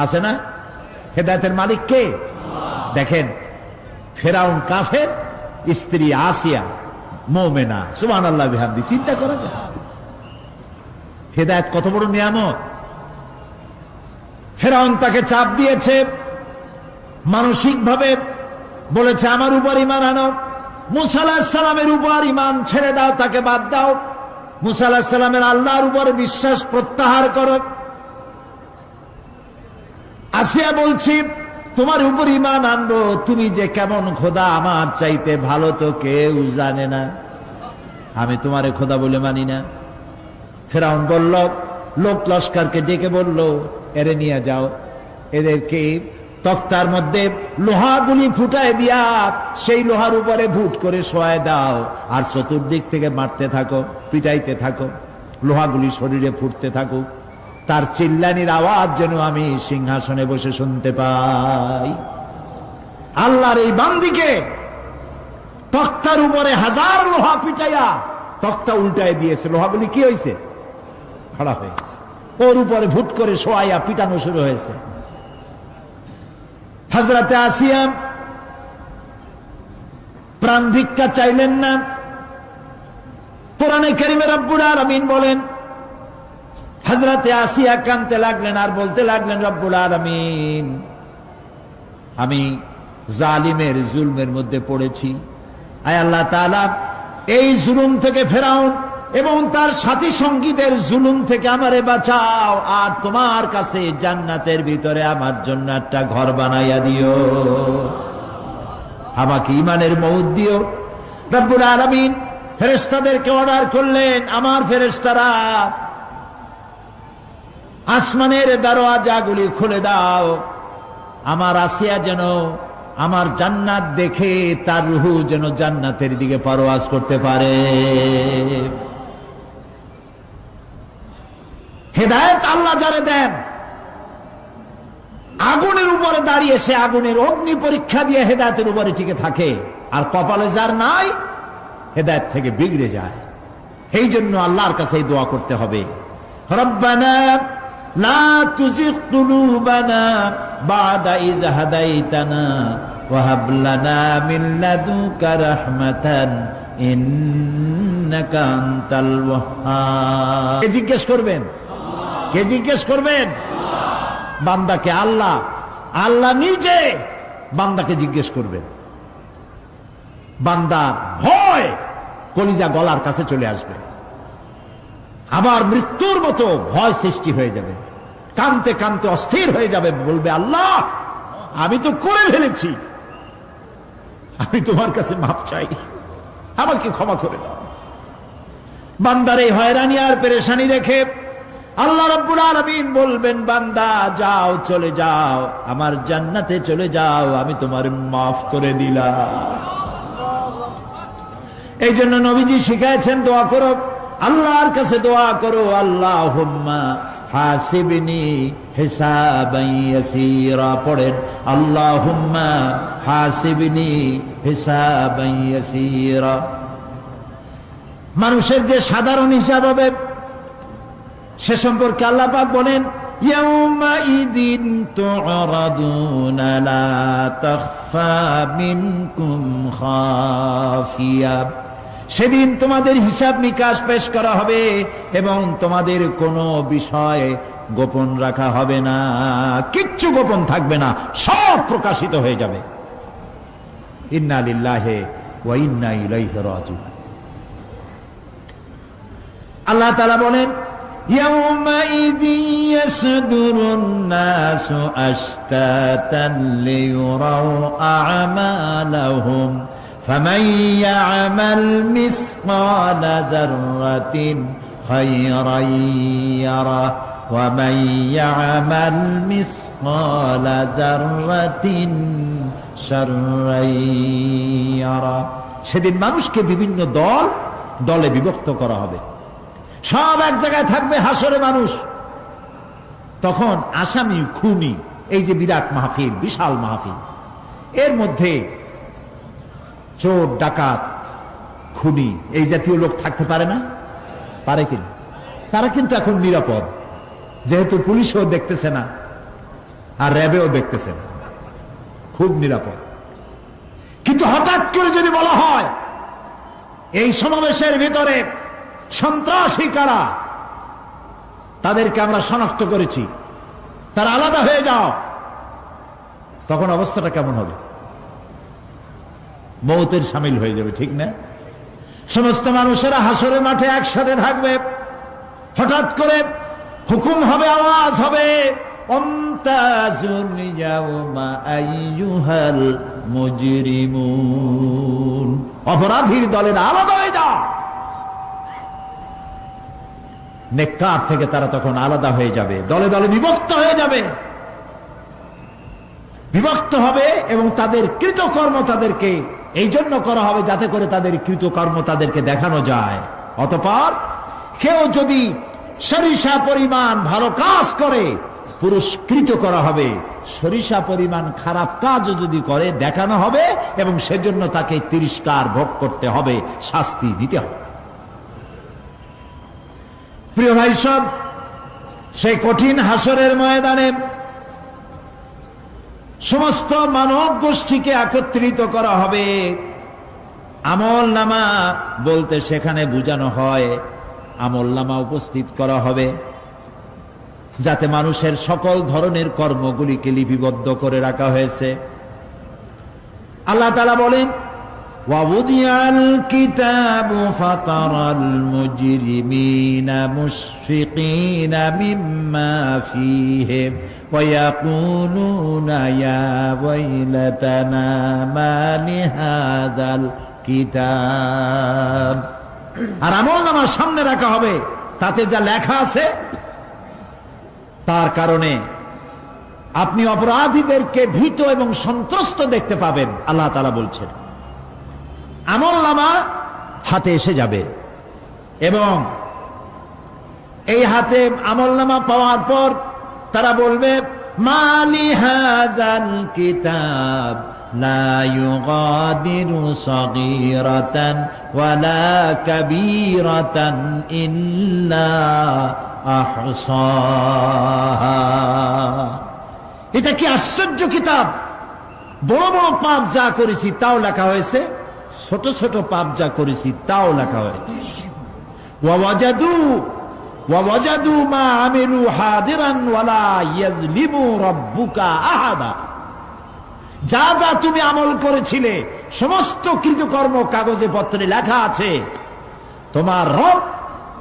আছে না? হেদায়েতের মালিক কে? দেখেন, ফেরাউন কাফের, স্ত্রী আসিয়া মুমিনা। সুবহানাল্লাহ বিহামদি। চিন্তা করা যায় হেদায়েত কত বড় নিয়ামত। ফেরাউন তাকে চাপ দিয়েছে, মানসিক ভাবে বলেছে আমার উপর ঈমান আনো, মূসা আলাইহিস সালামের উপর ঈমান ছেড়ে দাও, তাকে বাদ দাও, মূসা আলাইহিস সালামের আল্লাহর উপর বিশ্বাস প্রত্যাহার করো। আসিয়া বলছি তোমার উপর ঈমান আনবো, তুমি যে কেমন খোদা, আমার চাইতে ভালো তো কেউ জানে না, আমি তোমারে খোদা বলে মানি না। ফেরাউন বলল, লোক লস্করকে ডেকে বলল, এরে নিয়ে যাও, এদেরকে তক্তার মধ্যে লোহাগুলি ফুটায় দিয়া সেই লোহার উপরে ভুট করে শোয়ায় দাও, আর চতুর্দিক থেকে মারতে থাকো, পিটাইতে থাকো, লোহাগুলি শরীরে ফুটতে থাকুক, তার চিল্লানির আওয়াজ যেন আমি সিংহাসনে বসে শুনতে পাই। আল্লাহর এই বান্দিকে তক্তার উপরে হাজার লোহা পিটাইয়া তক্তা উল্টায় দিয়েছে, লোহাগুলি কি হয়েছে? খাড়া হয়ে গেছে, ওর উপরে ভুট করে শোয়াইয়া পিটানো শুরু হয়েছে। হযরতে আসিয়া প্রাণ ভিক্ষা চাইলেন না। কোরআনে কারীমে রব্বুল আলামিন বলেন, হযরতে আসিয়া কাঁদতে লাগলেন আর বলতে লাগলেন, রব্বুল আলামিন, আমি জালিমের জুলমের মধ্যে পড়েছি, আয় আল্লাহ তাআলা এই জুলুম থেকে, ফেরাউন এবং তার সাথী সঙ্গীদের জুলুম থেকে আমারে বাঁচাও, আর তোমার কাছে জান্নাতের ভিতরে আমার জন্য একটা ঘর বানাইয়া দিও, আমাকে ঈমানের মউত দিও। রব্বুল আলামিন ফেরেশতাদেরকে অর্ডার করলেন, আমার ফেরেশতারা আসমানের দরওয়াজাগুলি খুলে দাও, আমার আসিয়া যেন আমার জান্নাত দেখে তার রূহ যেন জান্নাতের দিকে পরওয়াজ করতে পারে। হেদায়েত আল্লাহ যারে দেন, আগুনের উপরে দাঁড়িয়ে সে আগুনের অগ্নি পরীক্ষা দিয়ে হেদায়েতের উপরে টিকে থাকে, আর কপালে যার নাই হেদায়েত থেকে বিগড়ে যায়। এই জন্য আল্লাহর কাছে দোয়া করতে হবে, রব্বানা লা তুজিগ কুলুবানা বা'দা ইয হাদাইতানা ওয়া হাব লানা মিন লাদুনকা রাহমাতান ইন্নাকা আনতাল ওয়াহ্হাব। কে জিজ্ঞেস করবেন? কে জিজ্ঞেস করবেন? বান্দাকে আল্লাহ, আল্লাহ নিজে বান্দাকে জিজ্ঞেস করবেন। বান্দার ভয় কলিজা গলার কাছে চলে আসবে, আবার মৃত্যুর মতো ভয় সৃষ্টি হয়ে যাবে, কাঁদতে কাঁদতে অস্থির হয়ে যাবে, বলবে আল্লাহ আমি তো করে ফেলেছি, আমি তোমার কাছে মাপ চাই, আমাকে ক্ষমা করে দাও। বান্দার এই হয়রানি আর পেরেশানি দেখে আল্লাহ রাব্বুল আলামিন বলবেন, বান্দা যাও, চলে যাও, আমার জান্নাতে চলে যাও, আমি তোমার মাফ করে দিলাম। এই জন্য নবীজি শিখাইছেন দোয়া করো, আল্লাহর কাছে দোয়া করো, আল্লাহুম্মা হাসিবনি হিসাবান ইয়াসীরা। পড়েন আল্লাহুম্মা হাসিবনি হিসাবান ইয়াসীরা। মানুষের যে সাধারণ হিসাব হবে সে সম্পর্কে আল্লাহ পাক বলেন ইয়াউমাইযিন তু'রাদুনা লা তাখফা মিনকুম খাফিয়া। সেদিন তোমাদের হিসাব নিকাশ পেশ করা হবে এবং তোমাদের কোনো বিষয় গোপন রাখা হবে না, কিচ্ছু গোপন থাকবে না, সব প্রকাশিত হয়ে যাবে। ইন্না লিল্লাহি ওয়া ইন্না ইলাইহি রাজিউন। আল্লাহ তাআলা বলেন ইয়াউমাইযিন ইয়াসদুরুন নাসু আশতাতান লিয়ুরাউ আ'মালাহুম ফামান ইয়া'মাল মিসকালা যাররাতিন খায়রান ইয়ারা ওয়া মান ইয়া'মাল মিসকালা যাররাতিন শাররান ইয়ারা। সেদিন মানুষকে বিভিন্ন দলে বিভক্ত করা হবে, সব এক জায়গায় থাকবে হাসরে মানুষ। তখন আসামি খুনি, এই যে বিরাট মাহফিল, বিশাল মাহফিল, এর মধ্যে চোর ডাকাত খুনি এই জাতীয় লোক থাকতে পারে না? পারে কিনা? তারা কিন্তু এখন নিরাপদ, যেহেতু পুলিশও দেখতেছে না আর র্যাবেও দেখতেছে না, খুব নিরাপদ। কিন্তু হঠাৎ করে যদি বলা হয় এই সমাবেশের ভিতরে সন্ত্রাসী কারা, তাদেরকে আমরা শনাক্ত করেছি, তারা আলাদা হয়ে যাও, তখন অবস্থাটা কেমন হবে? মৌতের শামিল হয়ে যাবে, ঠিক না? সমস্ত মানুষেরা হাসরের মাঠে একসাথে থাকবে, হঠাৎ করে হুকুম হবে, আওয়াজ হবে আমতাজুল ইয়াউমা আইয়ুহাল মুজরিমুন। অপরাধীর দলের আলাদা হয়ে যাও। নেককার থেকে তারা তখন আলাদা হয়ে যাবে, দলে দলে বিভক্ত হয়ে যাবে, বিভক্ত হবে এবং তাদের কৃতকর্ম তাদেরকে এই জন্য করা হবে যাতে করে তাদের কৃতকর্ম তাদেরকে দেখানো যায়। অতঃপর কেউ যদি সরিষা পরিমাণ ভালো কাজ করে পুরস্কৃত করা হবে, সরিষা পরিমাণ খারাপ কাজও যদি করে দেখানো হবে এবং সেজন্য তাকে তিরস্কার ভোগ করতে হবে, শাস্তি দিতে হবে। প্রিয় ভাই সব, সেই কঠিন হাসরের ময়দানে সমস্ত মানব গোষ্ঠীকে একত্রিত করা হবে। আমল নামা বলতে সেখানে বোঝানো হয় আমল নামা উপস্থিত করা হবে, যাতে মানুষের সকল ধরনের কর্মগুলিকে লিপিবদ্ধ করে রাখা হয়েছে। আল্লাহ তাআলা বলেন وَوُضِعَ الْكِتَابُ فَتَرَى الْمُجْرِمِينَ مُشْفِقِينَ مِمَّا فِيهِ وَيَقُولُونَ يَا وَيْلَتَنَا مَا لِهَذَا الْكِتَابِ। আর আমলনামার সামনে রাখা হবে, তাতে যা লেখা আছে তার কারণে আপনি অপরাধীদেরকে ভীত এবং সন্ত্রস্ত দেখতে পাবেন। আল্লাহ তাআলা বলছেন আমলনামা হাতে এসে যাবে এবং এই হাতে আমলনামা পাওয়ার পর তারা বলবে মালি হাযাল কিতাব লা ইউগাদিরু সাগীরাতান ওয়ালা কাবীরাতান ইল্লা আহসাহা। এটা কি আশ্চর্য কিতাব! বড় বড় পাপ যা করেছি তাও লেখা হয়েছে, ছোট ছোট পাপ যা করেছি তাও লেখা হয়েছে। ওয়াজাদু মা আমিলু হাদিরান ওয়ালা ইয়াযলিমু রাব্বুকা আহাদা। যা যা তুমি আমল করেছিলে সমস্ত কৃতকর্ম কাগজে পত্রে লেখা আছে। তোমার রব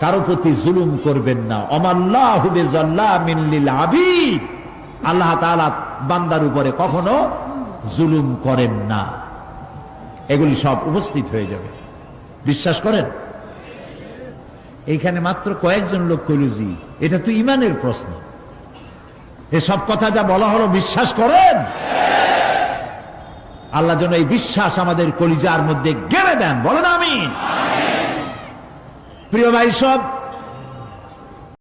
কারো প্রতি জুলুম করবেন না। ওমাল্লাহু বিযাল্লামিন লিল আবিদ। আল্লাহ তাআলা বান্দার উপরে কখনো জুলুম করেন না। এগুলি সব উপস্থিত হয়ে যাবে, বিশ্বাস করেন? এইখানে মাত্র কয়েকজন লোক কইলুজি, এটা তো ইমানের প্রশ্ন। এসব কথা যা বলা হলো বিশ্বাস করেন? আল্লাহ যেন এই বিশ্বাস আমাদের কলিজার মধ্যে গেড়ে দেন, বলেন আমিন। প্রিয় ভাই সব,